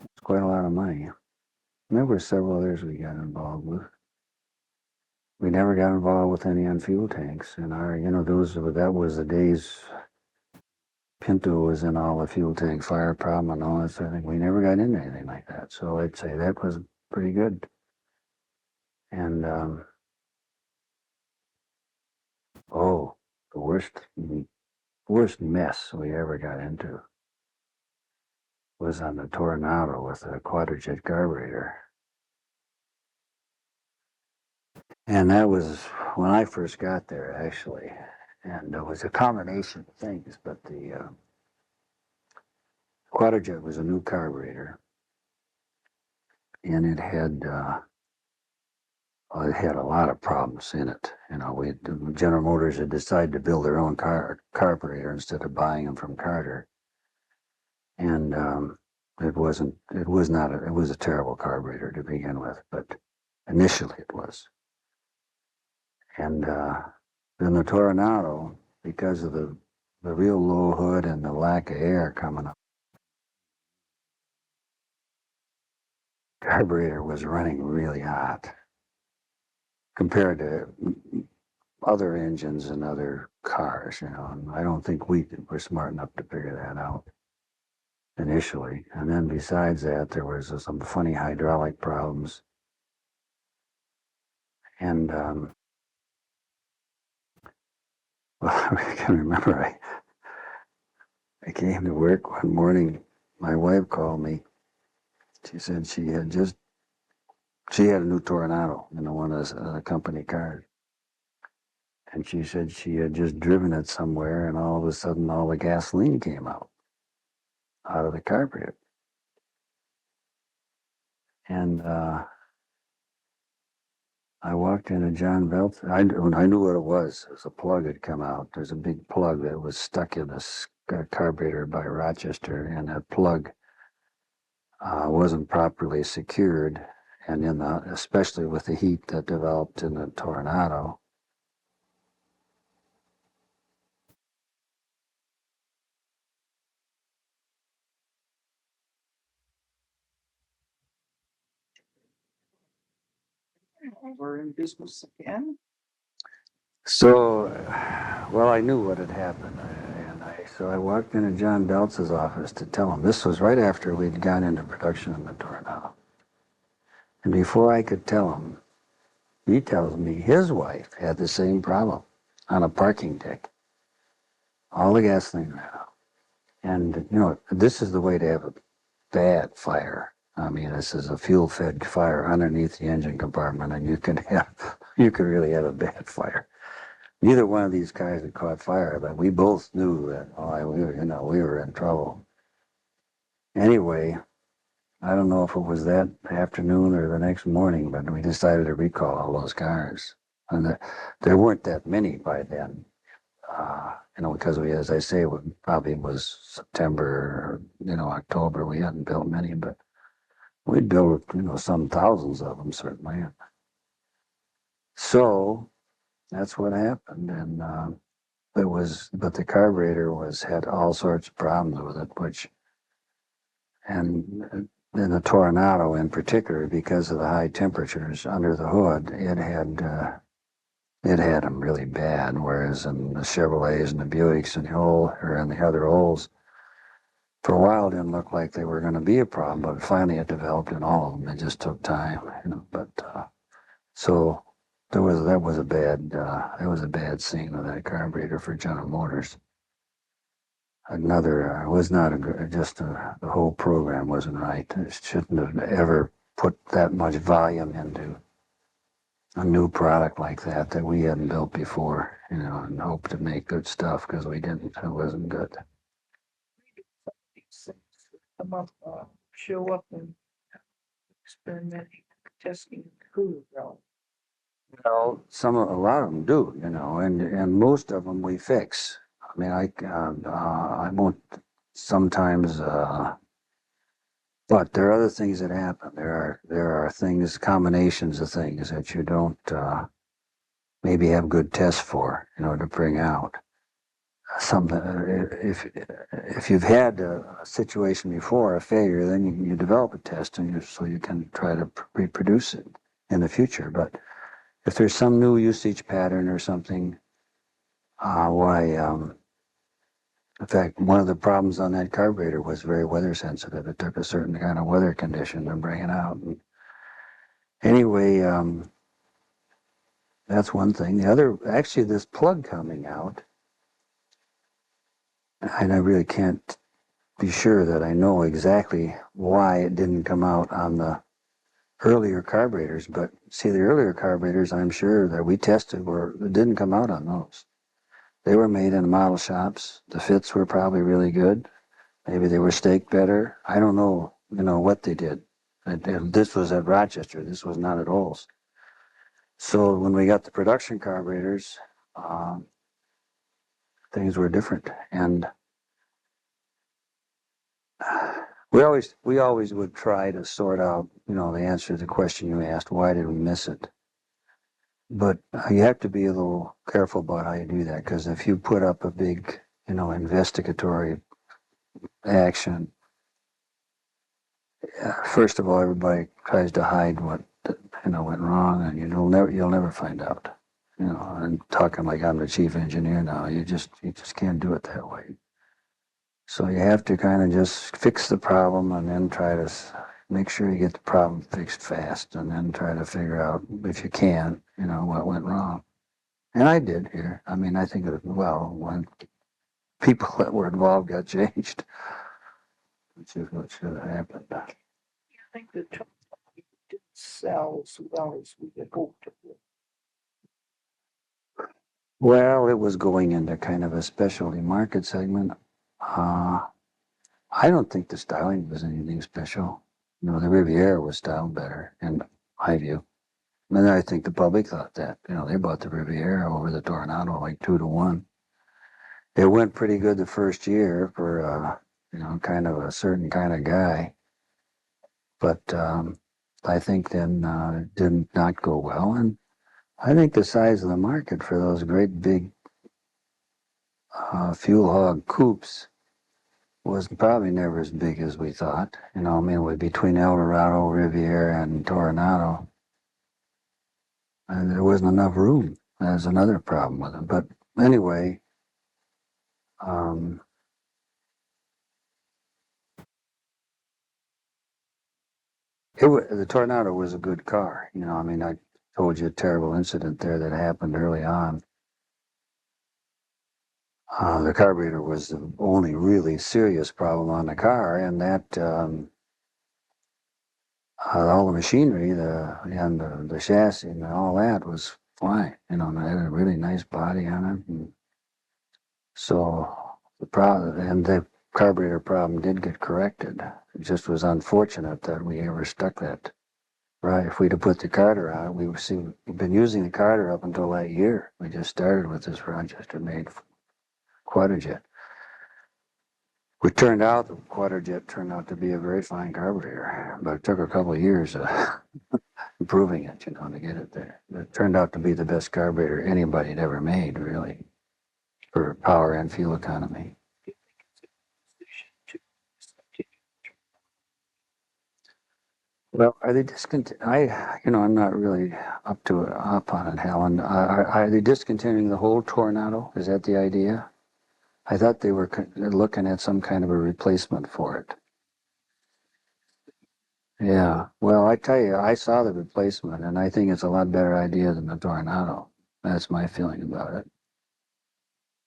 It's quite a lot of money. There were several others we got involved with. We never got involved with any on fuel tanks. And that was the days Pinto was in all the fuel tank fire problem and all that sort of thing. We never got into anything like that. So I'd say that was pretty good. And oh, the worst mess we ever got into was on the Tornado with a quadrajet carburetor. And that was when I first got there, actually. And it was a combination of things, but the quadrajet was a new carburetor, and it had a lot of problems in it. General Motors had decided to build their own carburetor instead of buying them from Carter. And it was a terrible carburetor to begin with, but initially it was. And then the Tornado, because of the real low hood and the lack of air coming up, carburetor was running really hot compared to other engines and other cars, and I don't think we were smart enough to figure that out initially. And then besides that, there was some funny hydraulic problems. And well, I can remember I came to work one morning. My wife called me. She said she had a new Tornado, one of the company cars. And she said she had just driven it somewhere, and all of a sudden all the gasoline came out of the carburetor. And I walked into John Belt. I knew what it was. It was a plug had come out. There's a big plug that was stuck in the carburetor by Rochester, and that plug wasn't properly secured. And especially with the heat that developed in the Tornado, We're in business again. So, well, I knew what had happened, so I walked into John Beltz's office to tell him. This was right after we'd gone into production in the Tornado. And before I could tell him, he tells me his wife had the same problem on a parking deck. All the gasoline ran out. And, this is the way to have a bad fire. I mean, this is a fuel-fed fire underneath the engine compartment, and you could really have a bad fire. Neither one of these guys had caught fire, but we both knew that we were in trouble. Anyway, I don't know if it was that afternoon or the next morning, but we decided to recall all those cars. And there weren't that many by then, because as I say, it probably was September or, October. We hadn't built many, but We'd built, some thousands of them, certainly. So that's what happened. And but the carburetor had all sorts of problems with it, and in the Tornado in particular, because of the high temperatures under the hood, it had them really bad. Whereas in the Chevrolets and the Buicks and the other Olds, for a while, it didn't look like they were going to be a problem, but finally it developed in all of them. It just took time, But so that was a bad scene with that carburetor for General Motors. Was not a good. The whole program wasn't right. It shouldn't have ever put that much volume into a new product like that we hadn't built before, and hope to make good stuff because we didn't. It wasn't good. These things come up, show up in experimenting, testing, cruise though. Well, a lot of them do, and most of them we fix. I mean, I won't sometimes, but there are other things that happen. There are things, combinations of things that you don't maybe have good tests for, to bring out. Something if you've had a situation before, a failure, then you develop a test, so you can try to reproduce it in the future. But if there's some new usage pattern or something, in fact, one of the problems on that carburetor was very weather sensitive. It took a certain kind of weather condition to bring it out. And anyway, that's one thing. The other, actually, this plug coming out, and I really can't be sure that I know exactly why it didn't come out on the earlier carburetors. But see, the earlier carburetors, I'm sure that we tested, it didn't come out on those. They were made in model shops. The fits were probably really good. Maybe they were staked better. I don't know, what they did. This was at Rochester. This was not at Olds. So when we got the production carburetors, things were different. And we always would try to sort out, the answer to the question you asked, why did we miss it? But you have to be a little careful about how you do that, because if you put up a big, investigatory action, first of all, everybody tries to hide what went wrong, and you'll never find out. I'm talking like I'm the chief engineer now. You just can't do it that way. So you have to kind of just fix the problem, and then try to make sure you get the problem fixed fast, and then try to figure out, if you can, what went wrong. And I did here. I mean, I think when people that were involved got changed, which is what should have happened. I think the didn't sell as well as we had hoped it would. Well, it was going into kind of a specialty market segment. I don't think the styling was anything special. The Riviera was styled better, in my view. And I think the public thought that. They bought the Riviera over the Tornado like 2-1. It went pretty good the first year for, kind of a certain kind of guy. But I think then it did not go well. And I think the size of the market for those great big fuel hog coupes was probably never as big as we thought. Between Eldorado, Riviera, and Tornado, and there wasn't enough room. That's another problem with it. But anyway, the Tornado was a good car. I told you a terrible incident there that happened early on. The carburetor was the only really serious problem on the car, and that all the machinery, the chassis, and all that was fine. It had a really nice body on it, and so the carburetor problem did get corrected. It just was unfortunate that we ever stuck that. Right, if we'd have put the Carter on it, we've been using the Carter up until that year. We just started with this Rochester-made Quadrajet. It turned out, the Quadrajet turned out to be a very fine carburetor, but it took a couple of years improving it, to get it there. It turned out to be the best carburetor anybody had ever made, really, for power and fuel economy. Well, are they discontinuing? I'm not really up on it, Helen. Are they discontinuing the whole Tornado? Is that the idea? I thought they were looking at some kind of a replacement for it. Yeah. Well, I tell you, I saw the replacement, and I think it's a lot better idea than the Tornado. That's my feeling about it.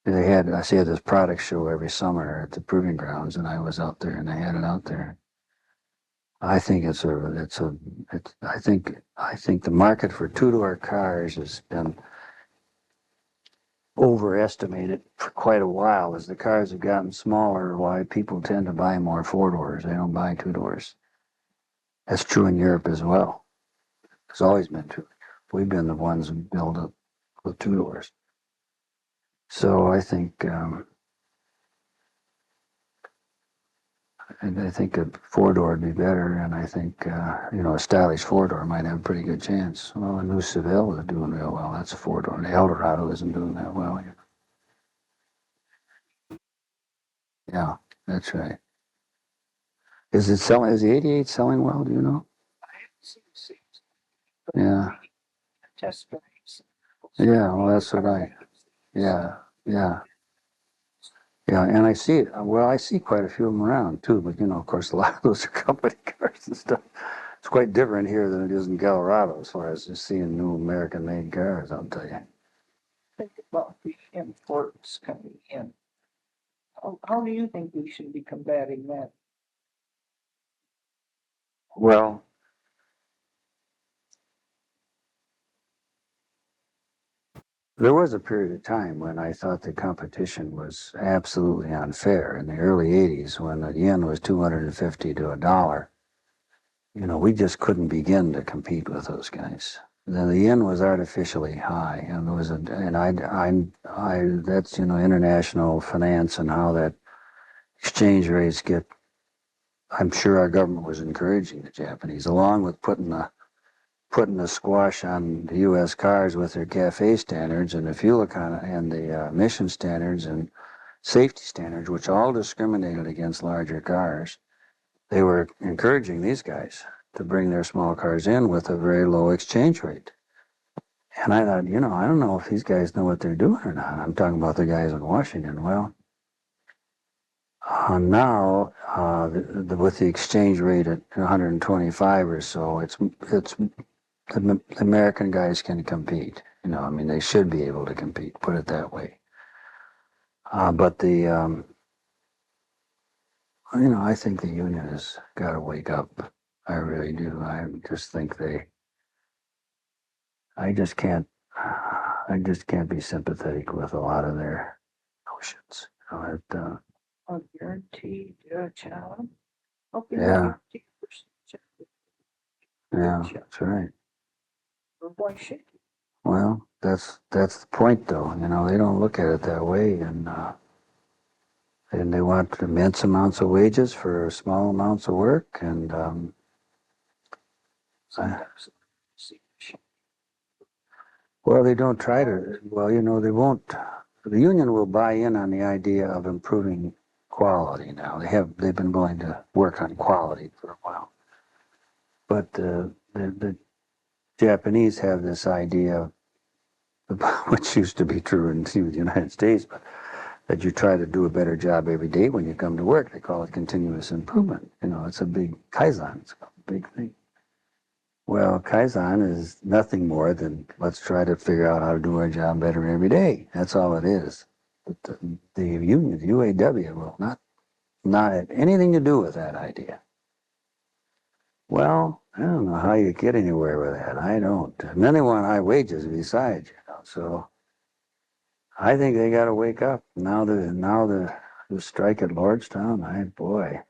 I see this product show every summer at the Proving Grounds, and I was out there, and they had it out there. I think I think the market for two-door cars has been overestimated for quite a while. As the cars have gotten smaller, why people tend to buy more four-doors. They don't buy two-doors. That's true in Europe as well. It's always been true. We've been the ones who build up with two-doors. So I think I think a four-door would be better, and I think a stylish four-door might have a pretty good chance. Well, a new Seville is doing real well. That's a four-door. The Eldorado isn't doing that well. Yeah, that's right. Is it selling? Is the '88 selling well? Do you know? Yeah. Test drives. Yeah. Well, that's what I. Yeah. Yeah. Yeah, and I see it. Well, I see quite a few of them around too, but of course, a lot of those are company cars and stuff. It's quite different here than it is in Colorado as far as just seeing new American-made cars. I'll tell you. Think about the imports coming in. How do you think we should be combating that? Well, there was a period of time when I thought the competition was absolutely unfair. In the early '80s, when the yen was 250 to a dollar, we just couldn't begin to compete with those guys. The yen was artificially high, and there was that's international finance and how that exchange rates get. I'm sure our government was encouraging the Japanese, along with putting a squash on the U.S. cars with their CAFE standards and the fuel economy and the emission standards and safety standards, which all discriminated against larger cars. They were encouraging these guys to bring their small cars in with a very low exchange rate. And I thought, I don't know if these guys know what they're doing or not. I'm talking about the guys in Washington. Well, now with the exchange rate at 125 or so, it's the American guys can compete. They should be able to compete. Put it that way. But I think the union has got to wake up. I really do. I just think I just can't be sympathetic with a lot of their notions. A guaranteed challenge. Yeah. Yeah, that's right. Why should you? Well, that's the point, though. They don't look at it that way, and they want immense amounts of wages for small amounts of work, and well, they don't try to. Well, they won't. The union will buy in on the idea of improving quality. Now they've been going to work on quality for a while, but the Japanese have this idea, which used to be true in the United States, but that you try to do a better job every day when you come to work. They call it continuous improvement. It's a big Kaizen. It's a big thing. Well, Kaizen is nothing more than let's try to figure out how to do our job better every day. That's all it is. But the union, the UAW, will not have anything to do with that idea. Well, I don't know how you get anywhere with that. I don't. And then they want high wages besides, So I think they got to wake up. Now the strike at Lordstown, boy.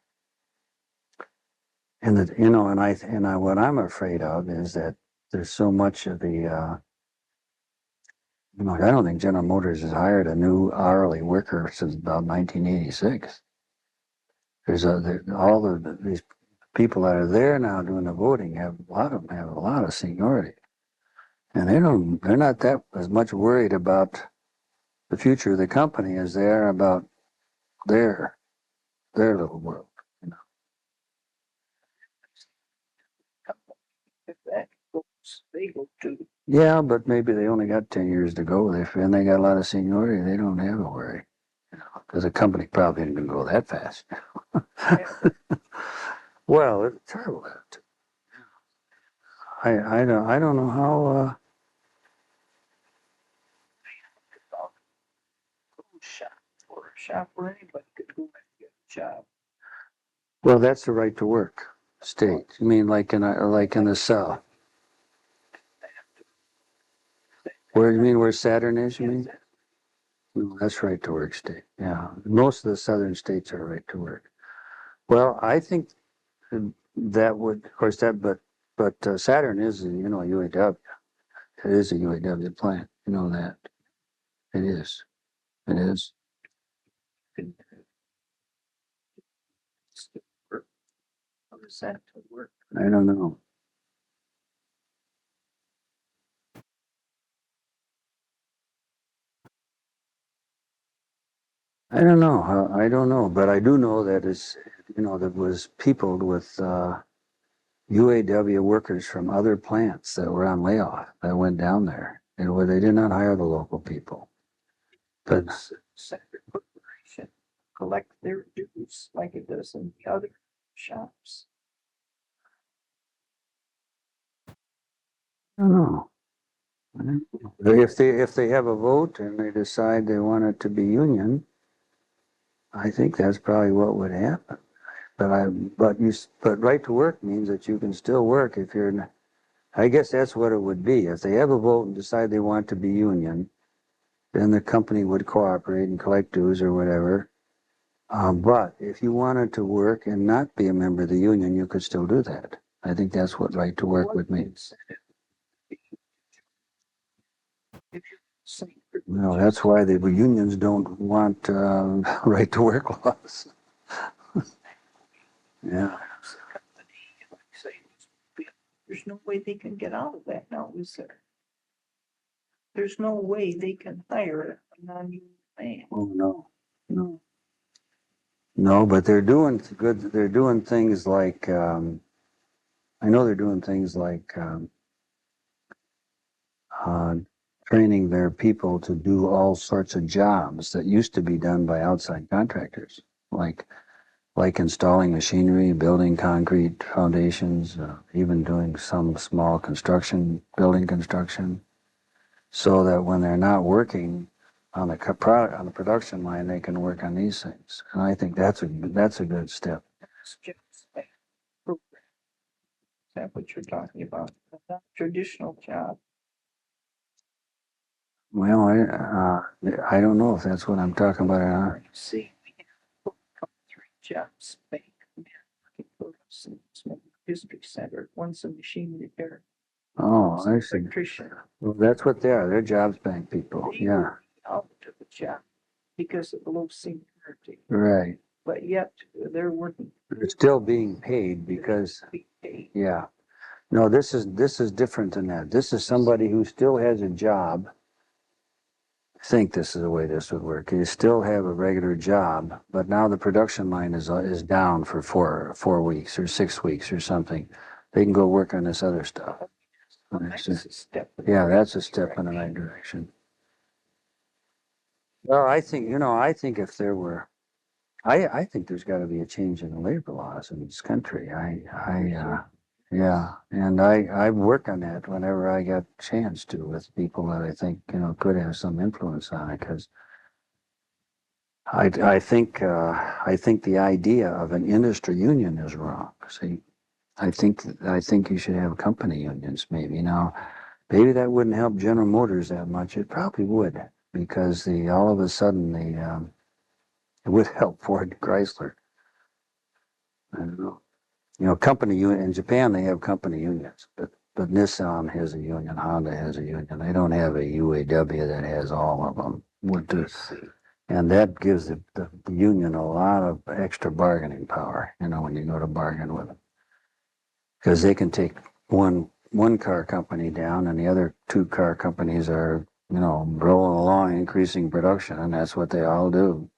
And what I'm afraid of is that there's so much of the I don't think General Motors has hired a new hourly worker since about 1986. all these people that are there now doing the voting a lot of them have a lot of seniority. And they're not that as much worried about the future of the company as they are about their little world. If that goes, they go too. Yeah, but maybe they only got 10 years to go. And they got a lot of seniority. They don't have a worry. Because the company probably isn't going to go that fast. Well, it's terrible. I don't know how. Shop where anybody could go and get a job. Well, that's the right to work state. You mean like in the South? Where you mean where Saturn is? You mean? No, that's right to work state. Yeah, most of the southern states are right to work. Well, I think that would, of course, but Saturn is UAW. It is a UAW plant. You know that. It is. It is. How does that work? I don't know. I don't know. I don't know, but I do know that that was peopled with UAW workers from other plants that were on layoff that went down there, and where they did not hire the local people. But separate corporation collect their dues like it does in the other shops. I don't know. If they have a vote and they decide they want it to be union, I think that's probably what would happen. But right to work means that you can still work if you're. I guess that's what it would be. If they have a vote and decide they want to be union, then the company would cooperate and collect dues or whatever. But if you wanted to work and not be a member of the union, you could still do that. I think that's what right to work would mean. No, that's why the unions don't want right to work laws. Yeah. There's no way they can get out of that now, is there? There's no way they can hire a non-union man. Oh no. No, but they're doing good. They're doing things like I know they're doing things like training their people to do all sorts of jobs that used to be done by outside contractors, like installing machinery, building concrete foundations, even doing some small building construction, so that when they're not working on the production line, they can work on these things. And I think that's a good step. Is that what you're talking about? Not traditional job. Well, I don't know if that's what I'm talking about or not. See, we have 3 jobs, bank, history center, one's a machine repair. Oh, I see. Electrician. Well, that's what they are. They're jobs bank people. They Yeah. out of the job because of the low seniority. Right. But yet they're working. They're still being paid because. Yeah. No, this is different than that. This is somebody who still has a job. I think this is the way this would work. You still have a regular job, but now the production line is down for 4 weeks or 6 weeks or something. They can go work on this other stuff. That's a step. Yeah, that's a step in the right direction. Well, I think if there were, I think there's got to be a change in the labor laws in this country. Yeah, and I work on that whenever I get a chance to with people that I think could have some influence on it, because I think the idea of an industry union is wrong. See, I think you should have company unions maybe. Now, maybe that wouldn't help General Motors that much. It probably would, because all of a sudden it would help Ford and Chrysler. I don't know. Company union in Japan, they have company unions, but Nissan has a union, Honda has a union. They don't have a UAW that has all of them. And that gives the union a lot of extra bargaining power, when you go to bargain with them. Because they can take one car company down and the other two car companies are, rolling along, increasing production, and that's what they all do.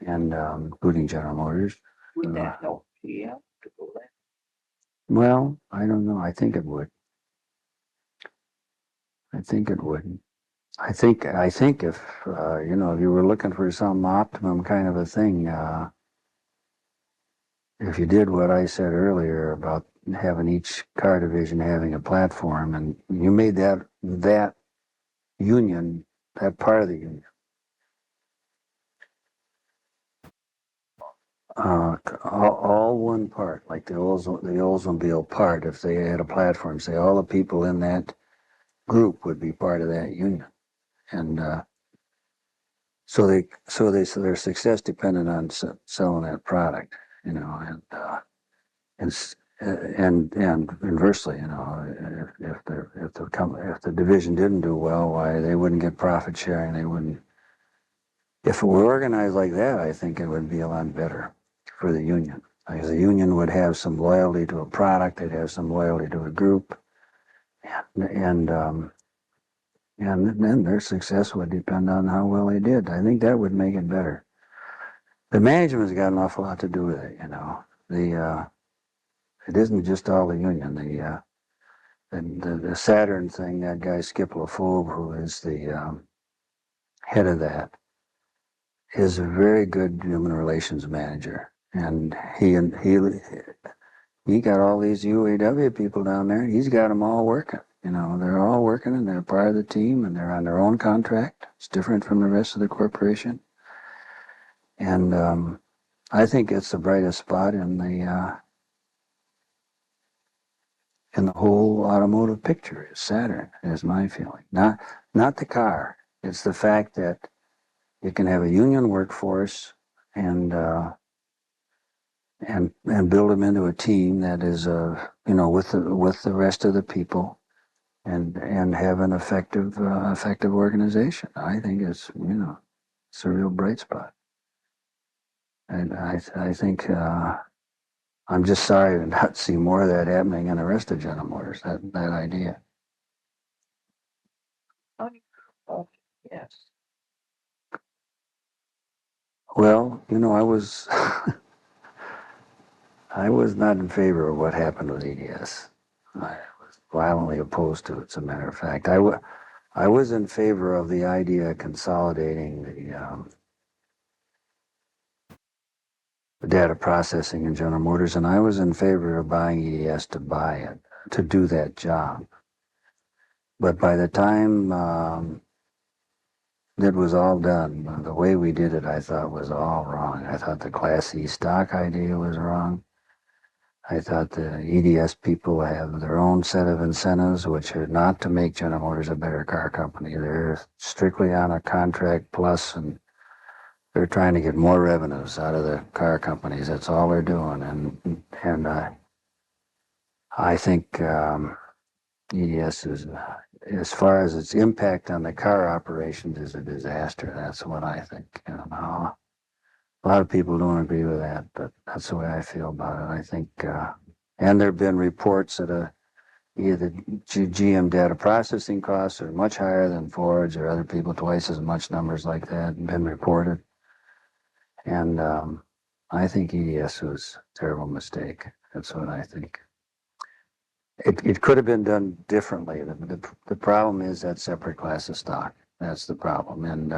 And including General Motors. Would that help GM to go there? Well, I don't know. I think it would. I think it would. I think if if you were looking for some optimum kind of a thing, if you did what I said earlier about having each car division having a platform, and you made that union, that part of the union, all one part, like the Oldsmobile part. If they had a platform, say all the people in that group would be part of that union, and so their success depended on selling that product, and inversely, if the division didn't do well, why they wouldn't get profit sharing. They wouldn't. If it were organized like that, I think it would be a lot better for the union. Because the union would have some loyalty to a product, they'd have some loyalty to a group, and then their success would depend on how well they did. I think that would make it better. The management's got an awful lot to do with it, it isn't just all the union. The Saturn thing, that guy Skip LaFauve, who is the head of that, is a very good human relations manager, and he got all these UAW people down there. He's got them all working. They're all working, and they're part of the team, and they're on their own contract. It's different from the rest of the corporation, and I think it's the brightest spot in the whole automotive picture. Is Saturn, is my feeling. Not the car. It's the fact that you can have a union workforce and build them into a team that is with the rest of the people, and have an effective organization. I think it's a real bright spot, and I think I'm just sorry to not see more of that happening in the rest of General Motors. That idea. Oh, yes. Well, I was I was not in favor of what happened with EDS. I was violently opposed to it, as a matter of fact. I was in favor of the idea of consolidating the data processing in General Motors, and I was in favor of buying EDS to buy it, to do that job. But by the time it was all done, the way we did it, I thought was all wrong. I thought the Class E stock idea was wrong. I thought the EDS people have their own set of incentives, which are not to make General Motors a better car company. They're strictly on a contract plus, and they're trying to get more revenues out of the car companies. That's all they're doing. And I think EDS is, as far as its impact on the car operations, is a disaster. That's what I think. A lot of people don't agree with that, but that's the way I feel about it. I think, and there have been reports that either GM data processing costs are much higher than Ford's, or other people twice as much, numbers like that have been reported. And I think EDS was a terrible mistake. That's what I think. It could have been done differently. The problem is that separate class of stock. That's the problem. And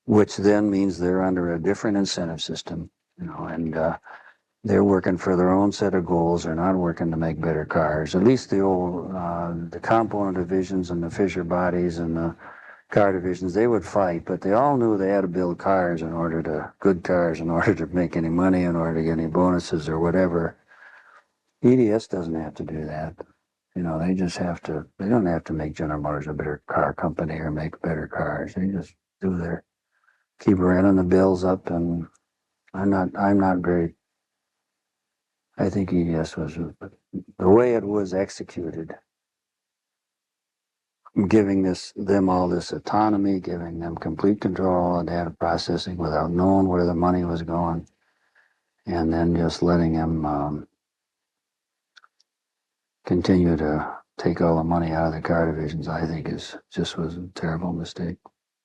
which then means they're under a different incentive system, and they're working for their own set of goals. They're not working to make better cars. At least the old, the component divisions and the Fisher bodies and the car divisions, they would fight, but they all knew they had to build good cars in order to make any money, in order to get any bonuses or whatever. EDS doesn't have to do that. They just they don't have to make General Motors a better car company or make better cars. They just keep running the bills up, and I'm not very, I think EDS was, the way it was executed giving them all this autonomy, giving them complete control of data processing without knowing where the money was going, and then just letting them continue to take all the money out of the car divisions, I think was a terrible mistake.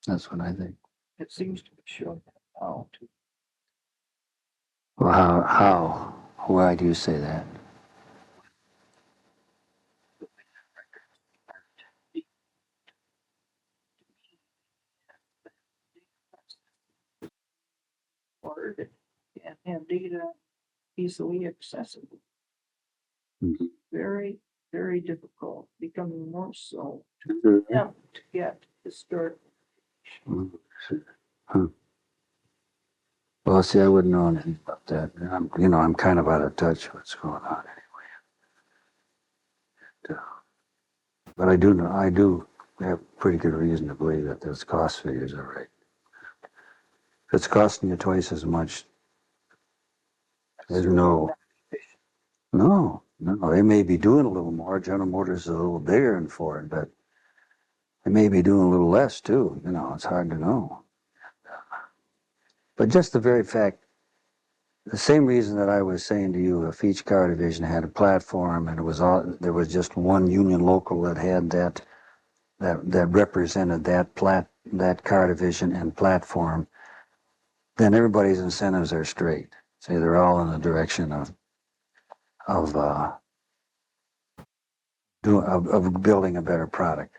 That's what I think. It seems to be showing now too. Well, why do you say that? Word and data easily accessible. Mm-hmm. Very, very difficult, becoming more so Mm-hmm. to get historic. Huh. Well, see, I wouldn't know anything about that. I'm kind of out of touch with what's going on anyway. But I do have pretty good reason to believe that those cost figures are right. If it's costing you twice as much, there's no, they may be doing a little more. General Motors is a little bigger than Ford, but they may be doing a little less too. It's hard to know. But just the very fact, the same reason that I was saying to you, if each car division had a platform and there was just one union local that had that represented that car division and platform, then everybody's incentives are straight. Say they're all in the direction of building a better product.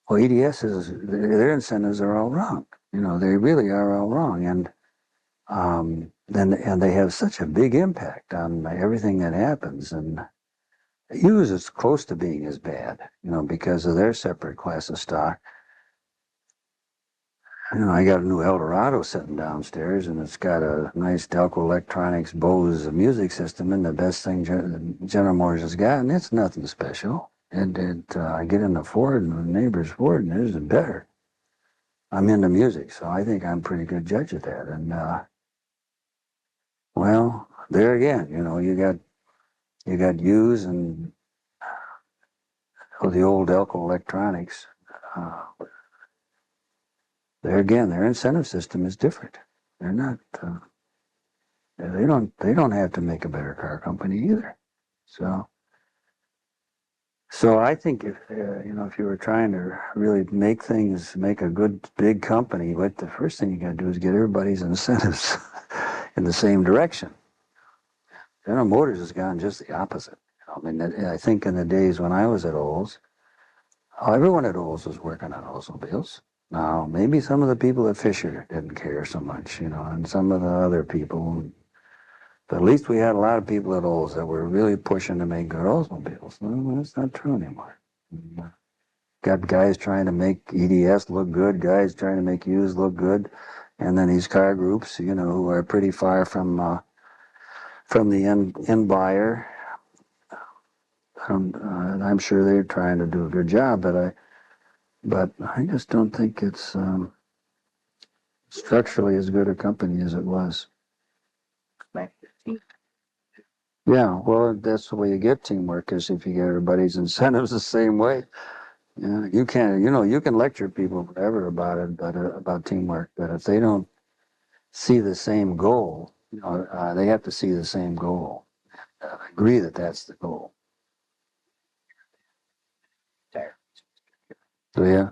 Well, their incentives are all wrong. They really are all wrong, and they have such a big impact on everything that happens. And Hughes is close to being as bad, because of their separate class of stock. I got a new Eldorado sitting downstairs, and it's got a nice Delco Electronics Bose music system, and the best thing General Motors has got, and it's nothing special. I get into Ford, and the neighbor's Ford, and theirs is better. I'm into music, so I think I'm a pretty good judge of that. And well, there again, you got Hughes and the old Delco Electronics. There again, their incentive system is different. They're not. They don't have to make a better car company either. So I think if you were trying to really make a good big company, what the first thing you got to do is get everybody's incentives in the same direction. General Motors has gone just the opposite. I think in the days when I was at Olds, everyone at Olds was working on Oldsmobiles. Now, maybe some of the people at Fisher didn't care so much, and some of the other people. But at least we had a lot of people at Olds that were really pushing to make good Oldsmobiles. Well, that's not true anymore. Got guys trying to make EDS look good, guys trying to make Hughes look good, and then these car groups, who are pretty far from the end buyer. I'm sure they're trying to do a good job, but I just don't think it's structurally as good a company as it was. Yeah, well, that's the way you get teamwork, is if you get everybody's incentives the same way. Yeah, you can lecture people forever about it, but about teamwork. But if they don't see the same goal, they have to see the same goal. Agree that that's the goal. So yeah.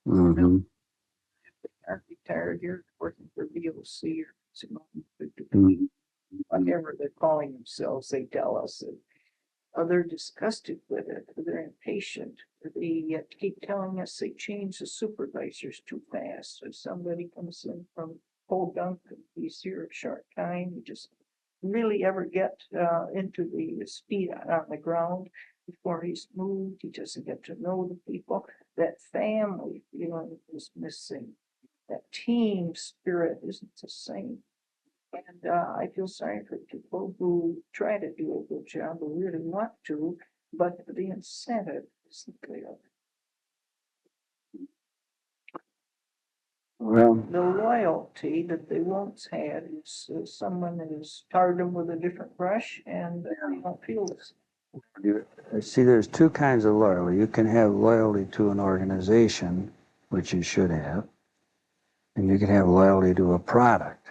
Mm-hmm. Are retired, you're working for VOC or Mm-hmm. whatever they're calling themselves, they tell us that they're disgusted with it, they're impatient. They keep telling us they change the supervisors too fast. If somebody comes in from Podunk, he's here a short time, you just really ever get into the speed on the ground before he's moved. He doesn't get to know the people. That family feeling is missing. That team spirit isn't the same. And I feel sorry for people who try to do a good job, who really want to, but the incentive isn't there. Well, The loyalty that they once had is someone has tarred them with a different brush and they don't feel this. see, there's two kinds of loyalty. You can have loyalty to an organization, which you should have, and you can have loyalty to a product.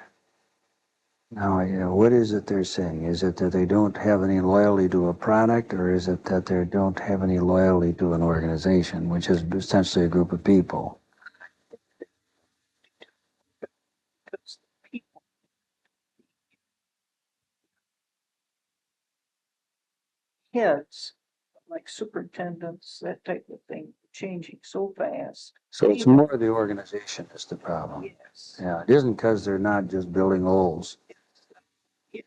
Now, what is it they're saying? Is it that they don't have any loyalty to a product, or is it that they don't have any loyalty to an organization, which is essentially a group of people? Because the people, heads, like superintendents, that type of thing, changing so fast. So it's more the organization is the problem. Yes. Yeah, it isn't because they're not just building olds. Yeah,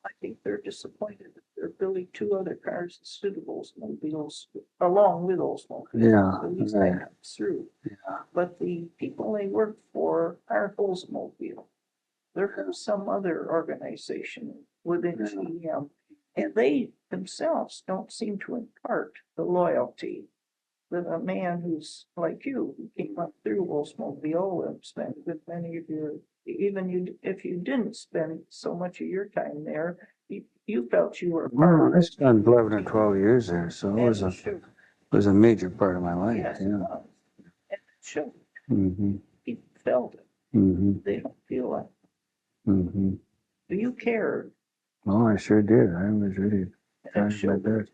I think they're disappointed that they're building two other cars instead of Oldsmobiles, along with Oldsmobiles. Yeah, At least right. that comes through. Yeah. But the people they work for aren't Oldsmobile. They're from some other organization within GM. And they themselves don't seem to impart the loyalty that a man who's like you, who came up through Oldsmobile and spent a good many of your, even you, if you didn't spend so much of your time there, you felt you were part Well, of I it. spent 11 or 12 years there, so And it showed. it was a major part of my life. Yes, it Yeah. was. And it showed. Mm-hmm. People felt it. Mm-hmm. They don't feel like, Mm-hmm. do you care? Oh, I sure did. I was really trying my best.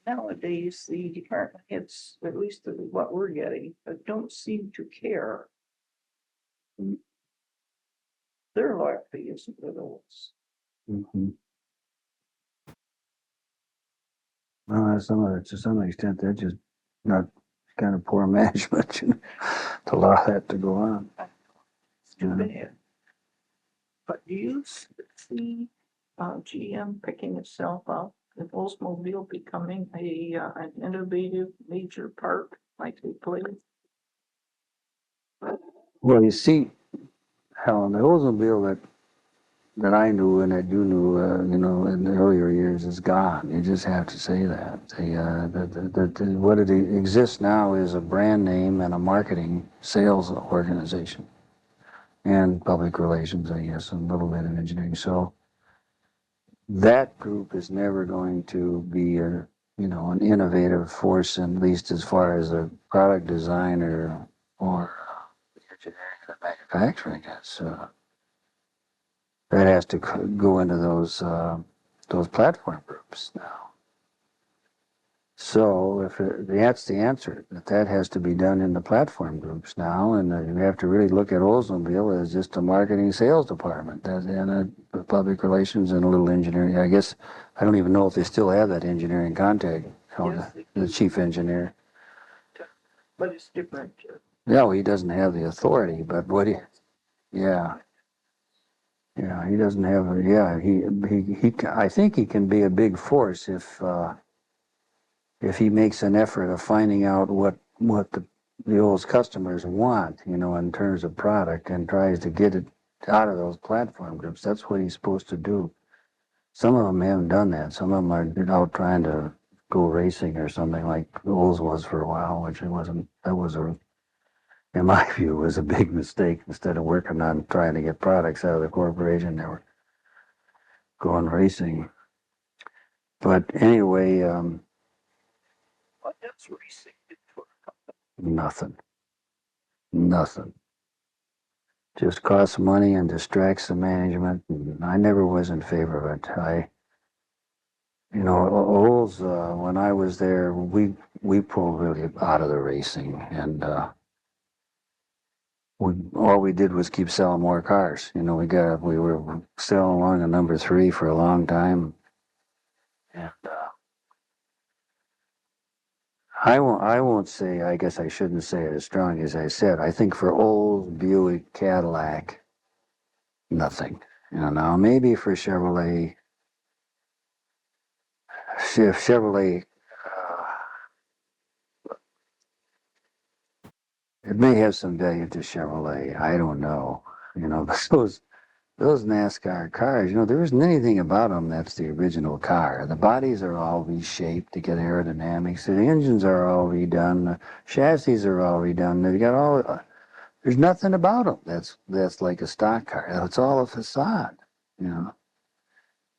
Nowadays, the department heads, at least what we're getting, don't seem to care. Their loyalty isn't with us. Mm-hmm. Well, to some extent, they're just not kind of poor management, you know, to allow that to go on. It's too bad. But do you see GM picking itself up and Oldsmobile becoming an innovative major part like they played? Well, you see, Helen, the Oldsmobile that I knew and that you knew, in the earlier years is gone. You just have to say that. What it exists now is a brand name and a marketing sales organization and public relations, I guess, and a little bit of engineering. So that group is never going to be an innovative force, at least as far as a product design or engineering or manufacturing is. That has to go into those platform groups now. So that's the answer, that has to be done in the platform groups now, and you have to really look at Oldsmobile as just a marketing sales department and a public relations and a little engineering. I guess I don't even know if they still have that engineering contact. Yes, The chief engineer. but it's different. No, he doesn't have the authority, but yeah. Yeah, he doesn't have I think he can be a big force if he makes an effort of finding out what the old customers want, in terms of product, and tries to get it out of those platform groups. That's what he's supposed to do. Some of them haven't done that. Some of them are out trying to go racing or something like Olds was for a while, which in my view, was a big mistake. Instead of working on trying to get products out of the corporation, they were going racing. But anyway, What does racing do for a company? nothing. Just costs money and distracts the management. And I never was in favor of it. Olds, when I was there, we pulled really out of the racing, and all we did was keep selling more cars. We were selling along a number 3 for a long time, and I won't say, I guess I shouldn't say it as strong as I said. I think for old Buick, Cadillac, nothing. Now maybe for Chevrolet, if Chevrolet, it may have some value to Chevrolet. I don't know. But those NASCAR cars, there isn't anything about them that's the original car. The bodies are all reshaped to get aerodynamics. The engines are all redone. The chassis are all redone. They've got There's nothing about them that's like a stock car. It's all a facade, you know.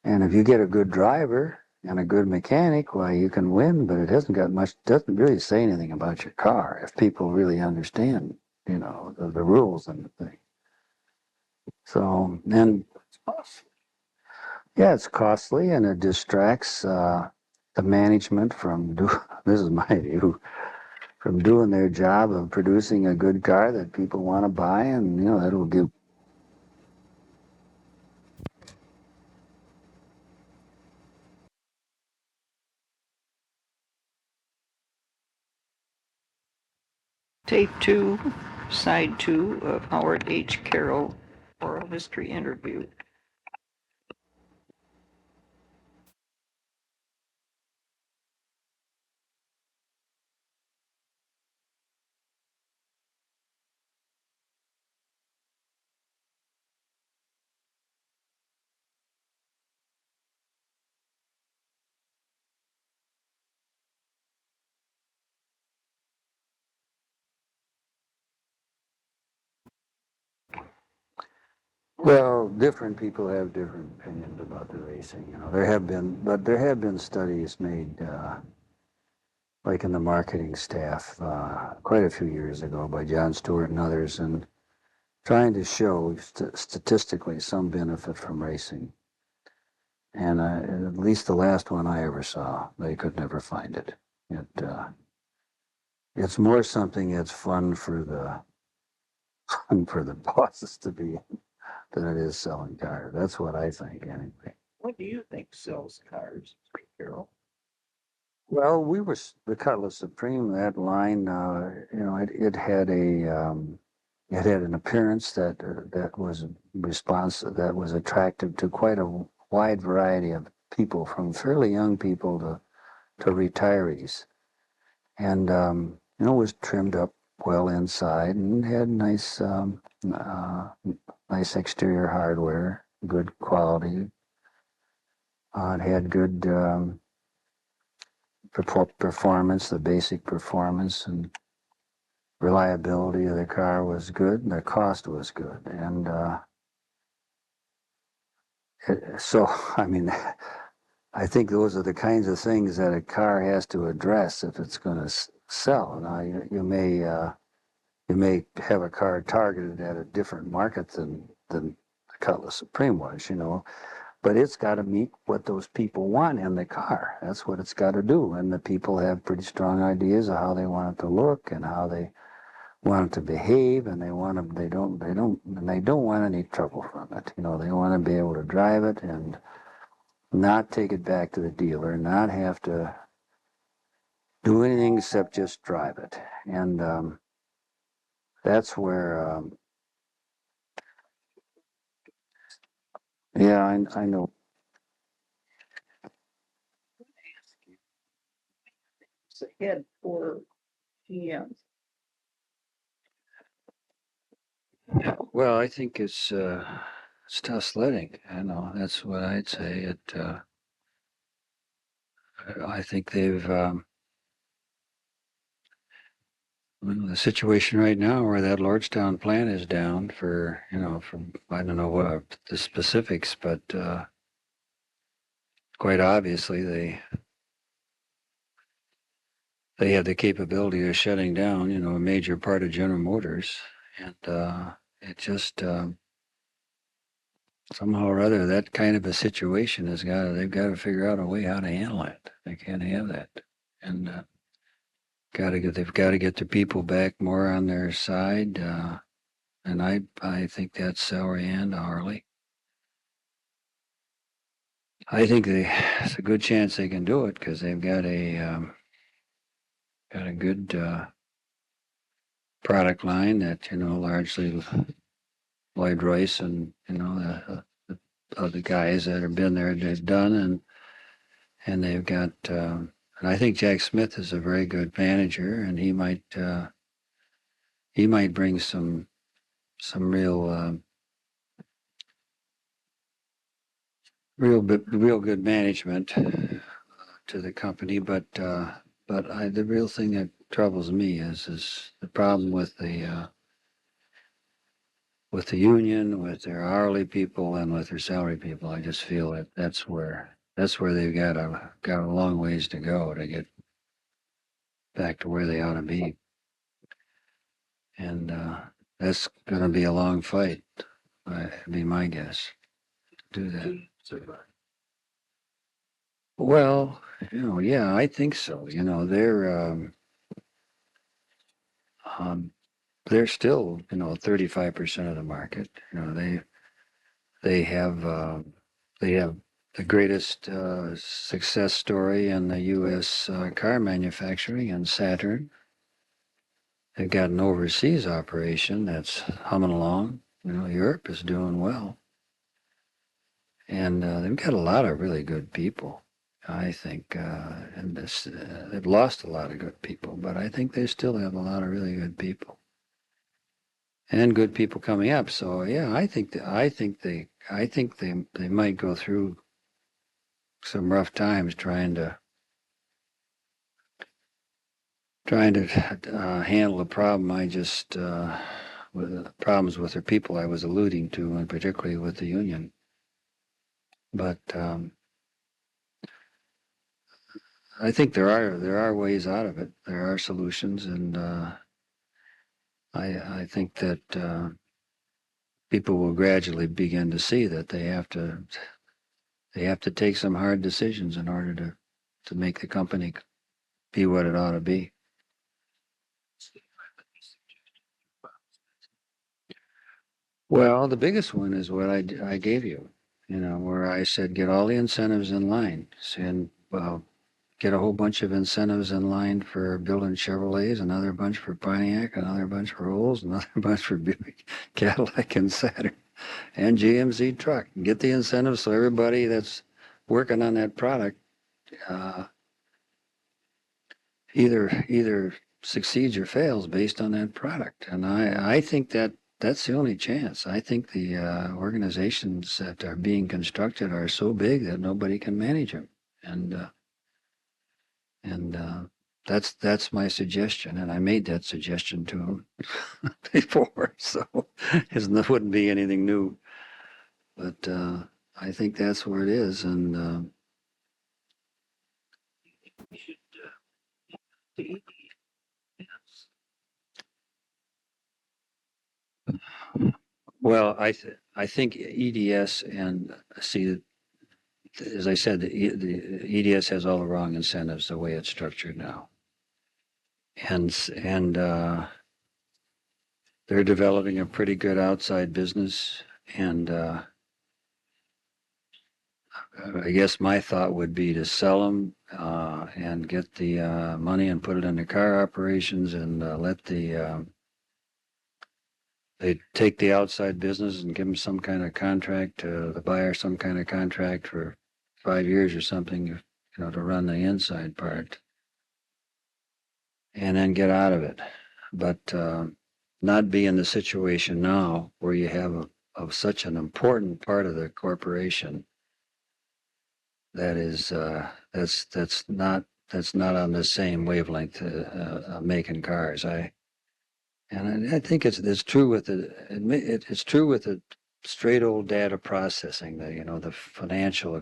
And if you get a good driver and a good mechanic, why you can win. But it hasn't got much. Doesn't really say anything about your car if people really understand, you know, the rules and the thing. So and yeah, it's costly and it distracts the management from do. This is my view, from doing their job of producing a good car that people want to buy, and you know it'll give. Tape 2, Side 2 of Howard H. Carroll Oral History Interview. Well, different people have different opinions about the racing. You know, there have been studies made, like in the marketing staff, quite a few years ago by John Stewart and others, and trying to show statistically some benefit from racing. And at least the last one I ever saw, they could never find it. It's more something that's fun for the bosses to be in than it is selling cars. That's what I think, anyway. What do you think sells cars, Carol? Well, we were the Cutlass Supreme. That line, you know, it had an appearance that was responsive, that was attractive to quite a wide variety of people, from fairly young people to retirees, and you know, was trimmed up well inside and had nice exterior hardware, good quality. It had good performance, the basic performance and reliability of the car was good, and the cost was good. And so, I mean, I think those are the kinds of things that a car has to address if it's going to sell. Now, you may have a car targeted at a different market than the Cutlass Supreme was, you know, but it's got to meet what those people want in the car. That's what it's got to do. And the people have pretty strong ideas of how they want it to look and how they want it to behave, and they don't want any trouble from it. You know, they want to be able to drive it and not take it back to the dealer, not have to do anything except just drive it. And that's where, yeah, I know. It's ahead for GM. Well, I think it's tough sledding. I know that's what I'd say. I think they've the situation right now where that Lordstown plant is down for, you know, from, I don't know what the specifics, but quite obviously they have the capability of shutting down, you know, a major part of General Motors, and it just somehow or other that kind of a situation they've got to figure out a way how to handle it. They can't have that, and they've got to get the people back more on their side, and I think that's Salary and Harley. I think it's a good chance they can do it because they've got a good product line that, you know, largely Lloyd Royce and, you know, the other guys that have been there, they've done, and they've got and I think Jack Smith is a very good manager, and he might bring some real good management to the company, but the real thing that troubles me is the problem with the with the union, with their hourly people, and with their salary people. I just feel that that's where they've got a long ways to go to get back to where they ought to be, and that's going to be a long fight. That'd be my guess to do that. Well, yeah, I think so. They're still 35% of the market. They have they have the greatest success story in the U.S. Car manufacturing in Saturn. They've got an overseas operation that's humming along. Europe is doing well, and they've got a lot of really good people. I think, and they've lost a lot of good people, but I think they still have a lot of really good people, and good people coming up. So yeah, I think they might go through some rough times trying to handle the problem with the problems with their people I was alluding to, and particularly with the union. But I think there are ways out of it. There are solutions, and I think that people will gradually begin to see that they have to take some hard decisions in order to make the company be what it ought to be. Well, the biggest one is what I gave you, where I said get all the incentives in line, and get a whole bunch of incentives in line for building Chevrolets, another bunch for Pontiac, another bunch for Olds, another bunch for Buick, Cadillac, and Saturn, and GMC truck. Get the incentives so everybody that's working on that product uh, either succeeds or fails based on that product. And I think that's the only chance. I think the organizations that are being constructed are so big that nobody can manage them, and that's my suggestion. And I made that suggestion to him before, so it wouldn't be anything new. But I think that's where it is, and well, I think EDS and see, as I said, the EDS has all the wrong incentives the way it's structured now, and they're developing a pretty good outside business, and I guess my thought would be to sell them and get the money and put it into car operations, and let they take the outside business and give them some kind of contract, the buyer some kind of contract for 5 years or something, to run the inside part, and then get out of it. But not be in the situation now where you have of such an important part of the corporation that is that's not on the same wavelength making cars. I think it's true with it's true with the straight old data processing, the financial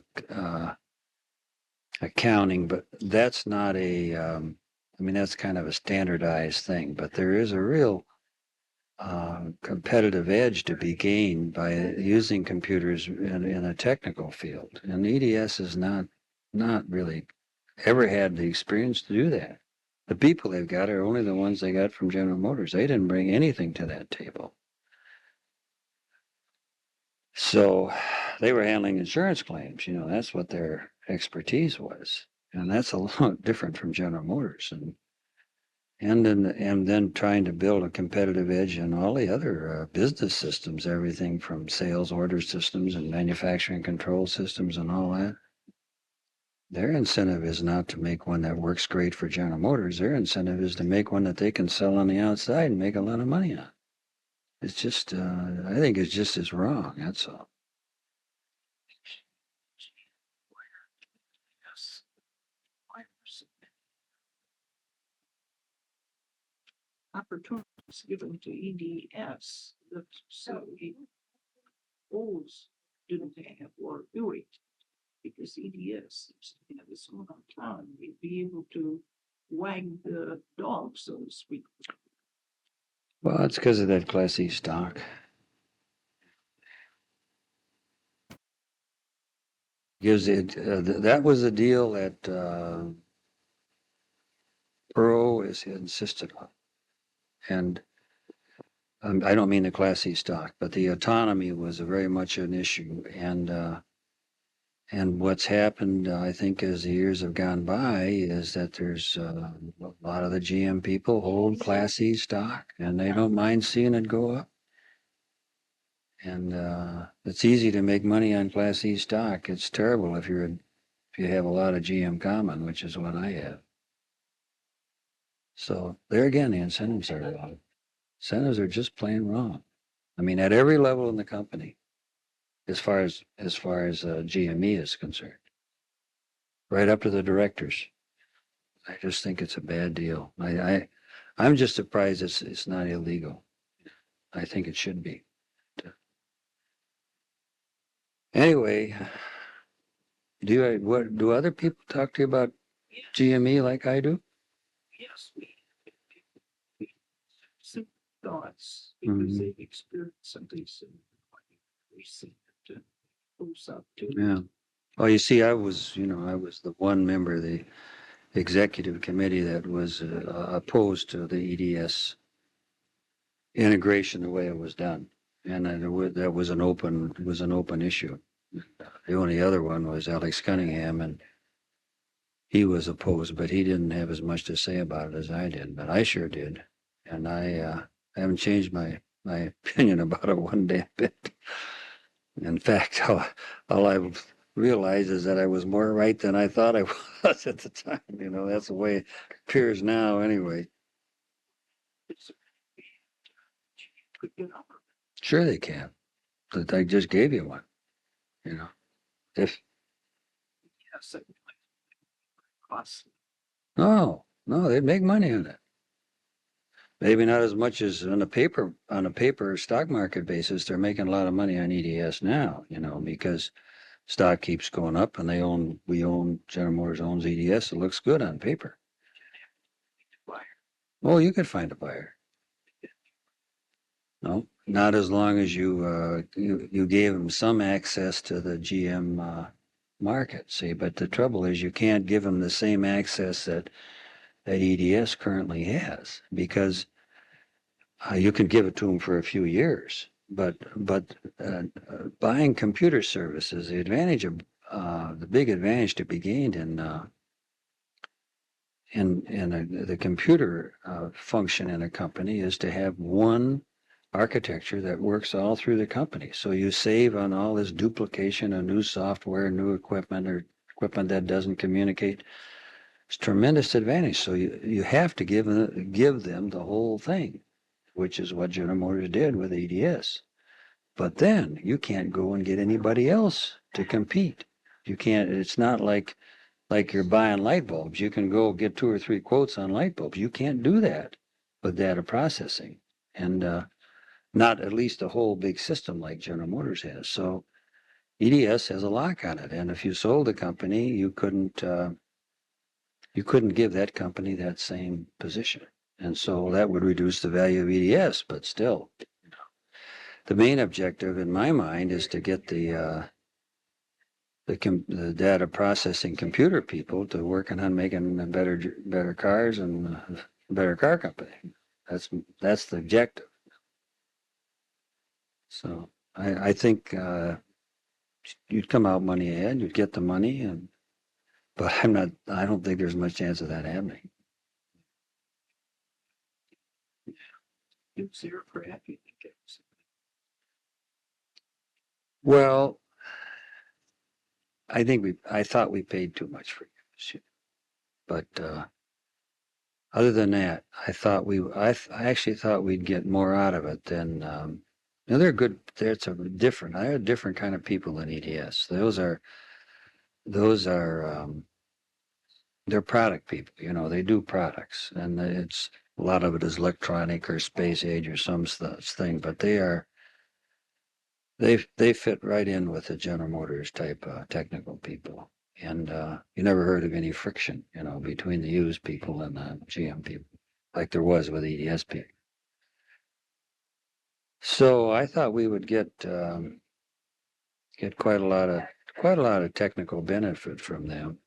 accounting, but that's not I mean, that's kind of a standardized thing, but there is a real competitive edge to be gained by using computers in a technical field, and EDS is not really ever had the experience to do that. The people they've got are only the ones they got from General Motors. They didn't bring anything to that table. So they were handling insurance claims. That's what their expertise was, and that's a lot different from General Motors. And then trying to build a competitive edge in all the other business systems, everything from sales order systems and manufacturing control systems and all that. Their incentive is not to make one that works great for General Motors. Their incentive is to make one that they can sell on the outside and make a lot of money on. It's just, I think it's just as wrong. That's all. opportunities given to EDS that city schools didn't have or doing, because EDS seems to have its own autonomy, be able to wag the dog, so to speak. Well, it's because of that Class E stock. Gives it that was a deal that Pro is insisted on, and I don't mean the Class C stock, but the autonomy was very much an issue. And what's happened, I think, as the years have gone by, is that there's a lot of the GM people hold Class C stock, and they don't mind seeing it go up. And it's easy to make money on Class C stock. It's terrible if you have a lot of GM common, which is what I have. So there again, the incentives are wrong. Incentives are just plain wrong. I mean, at every level in the company, as far as GME is concerned, right up to the directors. I just think it's a bad deal. I'm just surprised it's not illegal. I think it should be. Anyway, do other people talk to you about GME like I do? Yes, we some thoughts because they've experienced something similar. We see it goes up to. Yeah. Well, you see, I was the one member of the executive committee that was opposed to the EDS integration the way it was done, and that was an open issue. The only other one was Alex Cunningham, and he was opposed, but he didn't have as much to say about it as I did, but I sure did, and I haven't changed my opinion about it one damn bit. In fact, all I've realized is that I was more right than I thought I was at the time. That's the way it appears now, anyway. Sure, they can. But I just gave you one. If Yes, costs. no, they'd make money on it. Maybe not as much as on a paper stock market basis. They're making a lot of money on EDS now, because stock keeps going up, and General Motors owns EDS. It looks good on paper. Oh, you could find a buyer. No, not as long as you gave them some access to the GM market. See, but the trouble is you can't give them the same access that EDS currently has, because you can give it to them for a few years. But buying computer services, the big advantage to be gained in the computer function in a company is to have one architecture that works all through the company. So you save on all this duplication of new software, new equipment, or equipment that doesn't communicate. It's a tremendous advantage. So you have to give them the whole thing, which is what General Motors did with EDS. But then you can't go and get anybody else to compete. You can't. It's not like you're buying light bulbs. You can go get 2 or 3 quotes on light bulbs. You can't do that with data processing, and not at least a whole big system like General Motors has. So EDS has a lock on it, and if you sold the company, you couldn't give that company that same position, and so that would reduce the value of EDS. But still, the main objective in my mind is to get the data processing computer people to working on making better cars and a better car company. That's the objective. So I think you'd come out money ahead. You'd get the money, but I don't think there's much chance of that happening. Well, I thought we paid too much for you, but other than that, I actually thought we'd get more out of it than. They're good. They're different. I had different kind of people than EDS. Those are they're product people. They do products, and A lot of it is electronic or space age or some thing, but they fit right in with the General Motors type technical people. And you never heard of any friction, between the used people and the GM people, like there was with EDS people. So I thought we would get quite a lot of technical benefit from them.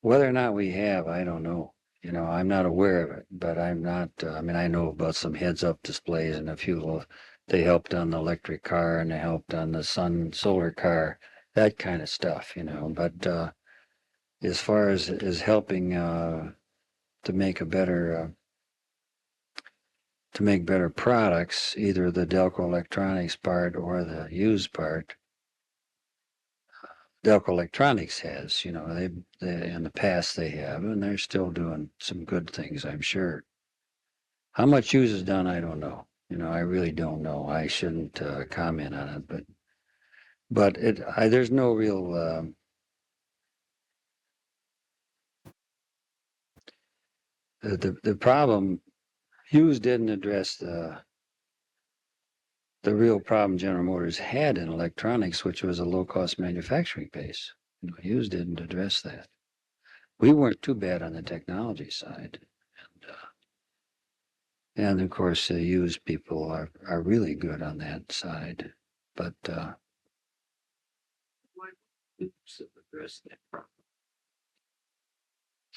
Whether or not we have, I don't know. I'm not aware of it, but I'm not. I mean, I know about some heads-up displays and a few. They helped on the electric car and they helped on the solar car, that kind of stuff. But as far as helping to make a better to make better products, either the Delco Electronics part or the used part, Delco Electronics has, they in the past they have, and they're still doing some good things, I'm sure. How much use is done, I don't know. I really don't know. I shouldn't comment on it, but there's no real. The problem Hughes didn't address the real problem General Motors had in electronics, which was a low cost manufacturing base. Hughes didn't address that. We weren't too bad on the technology side. And of course, the used people are really good on that side. But the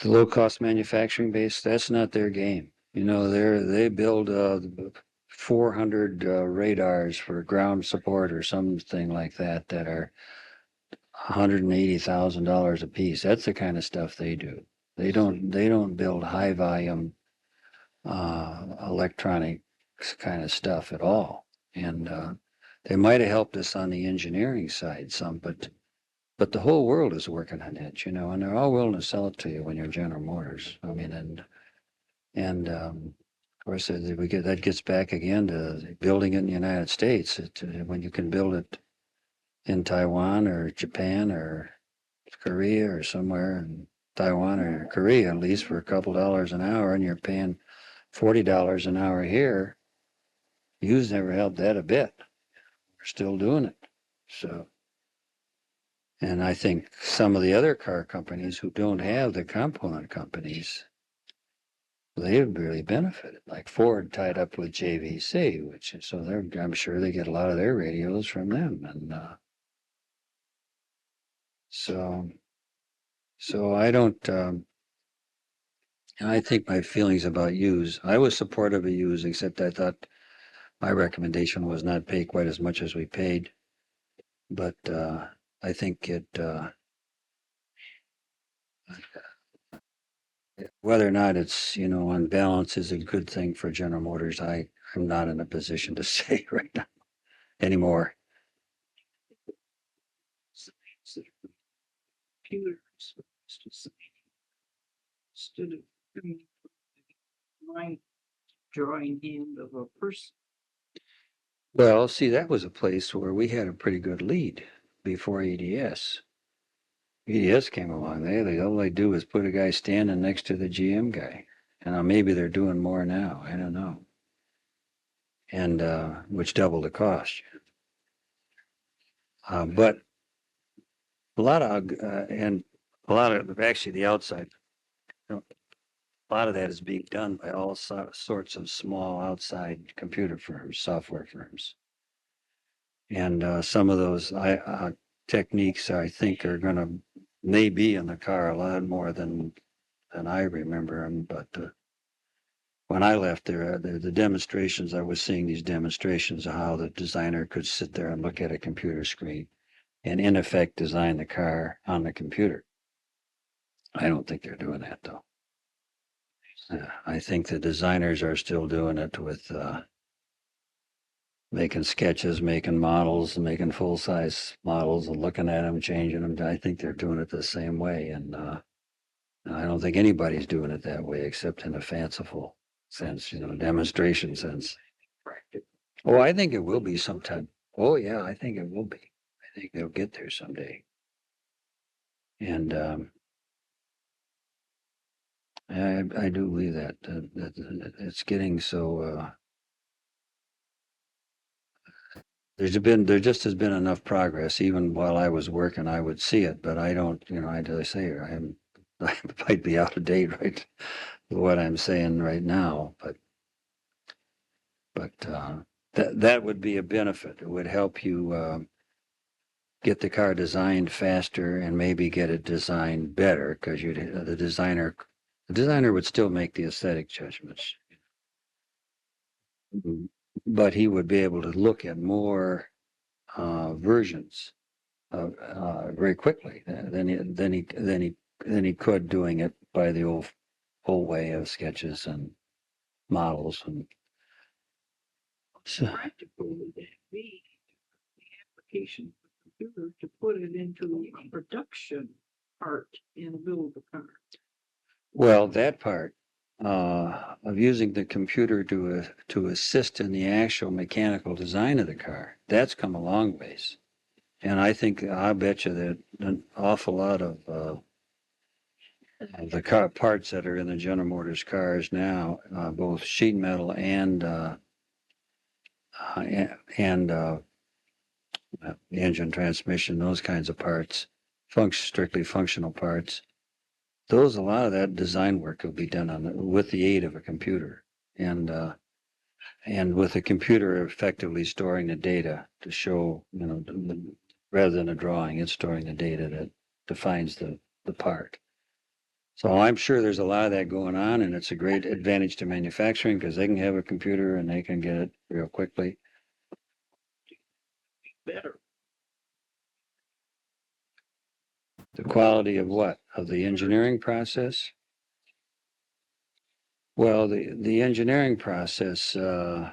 low cost manufacturing base, that's not their game. They build 400 radars for ground support or something like that are $180,000 a piece. That's the kind of stuff they do. They don't build high volume electronics kind of stuff at all. And they might have helped us on the engineering side some, but the whole world is working on it, and they're all willing to sell it to you when you're General Motors. I mean, and of course, that gets back again to building it in the United States. When you can build it in Taiwan or Japan or Korea or somewhere in Taiwan or Korea, at least for a couple dollars an hour, and you're paying $40 an hour here, Hughes never helped that a bit. We're still doing it. So, and I think some of the other car companies who don't have the component companies, they've really benefited. Like Ford tied up with JVC, I'm sure they get a lot of their radios from them. And so I don't. I think my feelings about Hughes, I was supportive of Hughes, except I thought my recommendation was not pay quite as much as we paid. But I think whether or not it's, on balance is a good thing for General Motors, I'm not in a position to say right now anymore. Instead of my drawing hand of a person. Well, see, that was a place where we had a pretty good lead before EDS. EDS came along. All they do is put a guy standing next to the GM guy. And maybe they're doing more now. I don't know. And which doubled the cost. But a lot of actually the outside, a lot of that is being done by all sorts of small outside computer firms, software firms. And some of those techniques I think are going to may be in the car a lot more than I remember them. But when I left there, the demonstrations, I was seeing these demonstrations of how the designer could sit there and look at a computer screen and in effect design the car on the computer. I don't think they're doing that though. I think the designers are still doing it with making sketches, making models, making full-size models and looking at them, changing them. I think they're doing it the same way. And I don't think anybody's doing it that way except in a fanciful sense, demonstration sense. Oh, I think it will be sometime. Oh, yeah, I think it will be. I think they'll get there someday. And I do believe that it's getting so, there just has been enough progress. Even while I was working, I would see it, but I don't, as I say, I might be out of date, right? With what I'm saying right now, but that would be a benefit. It would help you get the car designed faster and maybe get it designed better because the designer would still make the aesthetic judgments, but he would be able to look at more versions very quickly than he could doing it by the old way of sketches and models and so, Practical would that be, the application of the computer to put it into a production part and build the car? well, that part of using the computer to assist in the actual mechanical design of the car, that's come a long ways. And I bet you that an awful lot of the car parts that are in the General Motors cars now, both sheet metal and engine, transmission, those kinds of parts, strictly functional parts. A lot of that design work will be done with the aid of a computer, and with the computer effectively storing the data to show, rather than a drawing, it's storing the data that defines the part. So I'm sure there's a lot of that going on, and it's a great advantage to manufacturing because they can have a computer and they can get it real quickly. Better. The quality of what? Of the engineering process? Well, the engineering process, yeah,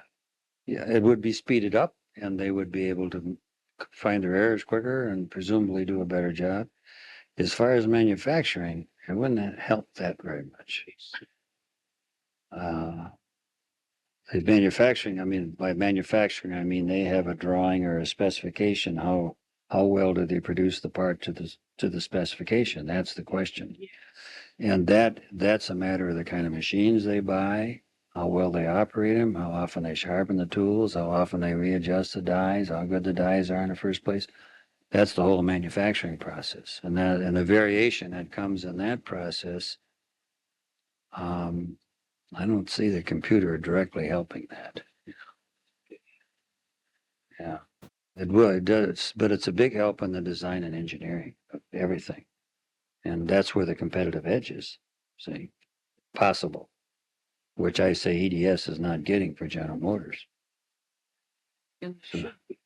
it would be speeded up and they would be able to find their errors quicker and presumably do a better job. As far as manufacturing, it wouldn't help that very much. Uh, the manufacturing, I mean, by manufacturing, I mean they have a drawing or a specification. How well do they produce the part to the specification? That's the question. And that's a matter of the kind of machines they buy, how well they operate them, how often they sharpen the tools, how often they readjust the dies, how good the dies are in the first place. That's the whole manufacturing process, and the variation that comes in that process. I don't see the computer directly helping that. Yeah, it does, but it's a big help in the design and engineering of everything, and that's where the competitive edge is. See, possible. Which I say EDS is not getting for General Motors. And So, should be.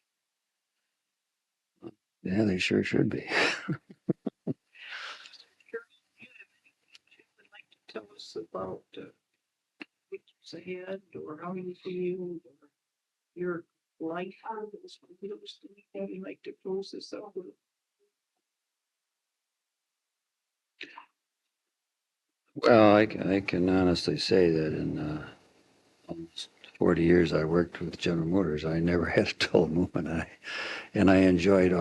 yeah, they sure should be. Sure, you have anything you would like to tell us about what's ahead or how you feel or your life on this? Anything you'd like to close this up with? Well, I can honestly say that in almost 40 years I worked with General Motors, I never had a dull moment, and I enjoyed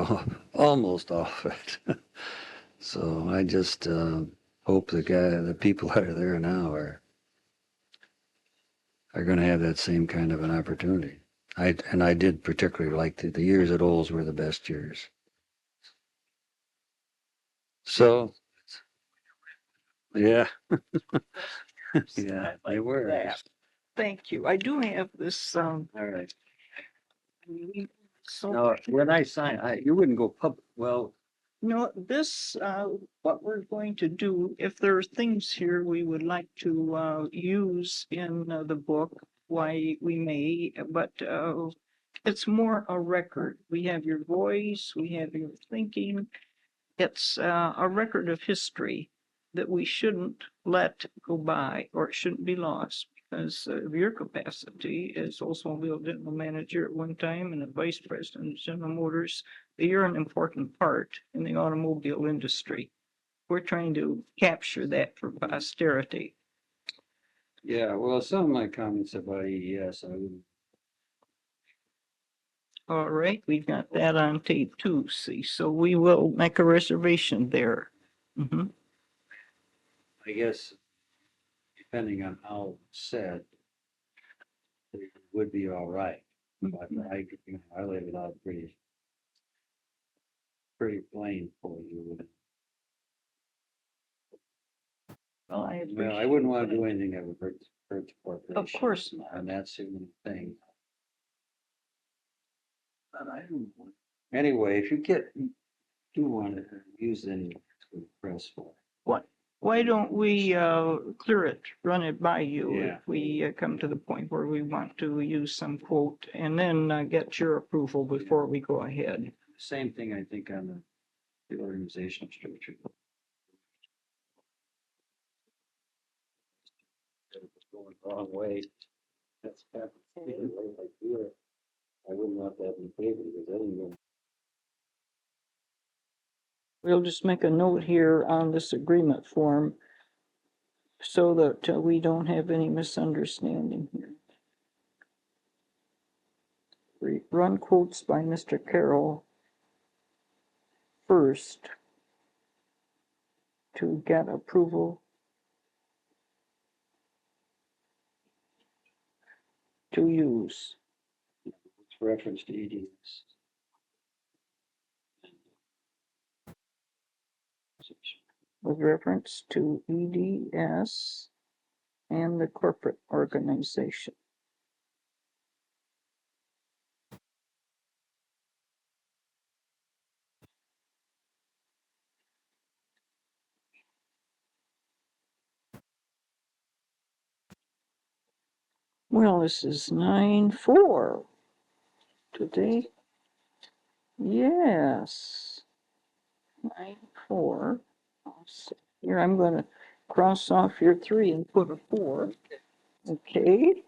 almost all of it. So I just hope the people that are there now are going to have that same kind of an opportunity. I did particularly like the years at Olds were the best years. So yeah, yeah, I they like were. that. Thank you. I do have this, All right. so. Now, when I sign, you wouldn't go public. Well, No, this, what we're going to do, if there are things here we would like to, use in the book, why we may, but, it's more a record. We have your voice, we have your thinking. It's, a record of history that we shouldn't let go by, or it shouldn't be lost because of your capacity as Oldsmobile General Manager at one time and a Vice President of General Motors. You're an important part in the automobile industry. We're trying to capture that for posterity. yeah. Well, some of my comments about EDS, I would. All right, we've got that on tape too, see, so we will make a reservation there. Mhm. I guess depending on how it's said, it would be all right. But I laid it out pretty plain for you. Well, I Well, I appreciate wouldn't want to that. do anything that would hurt the corporation. Of course not. And that's the only thing. But I don't want. Anyway, if you do want to use any to press for. Why don't we, clear it, run it by you Yeah. if we come to the point where we want to use some quote and then get your approval before we go ahead. Same thing, I think, on the organizational structure. It was going the wrong way. That's happened. I wouldn't want that in favor because I didn't go. We'll just make a note here on this agreement form so that we don't have any misunderstanding here. Run quotes by Mr. Kehrl first to get approval to use. It's reference to EDS. With reference to EDS and the corporate organization. Well, this is 9/4 today. Yes. 9/4. Here, I'm going to cross off your 3 and put a 4. Okay.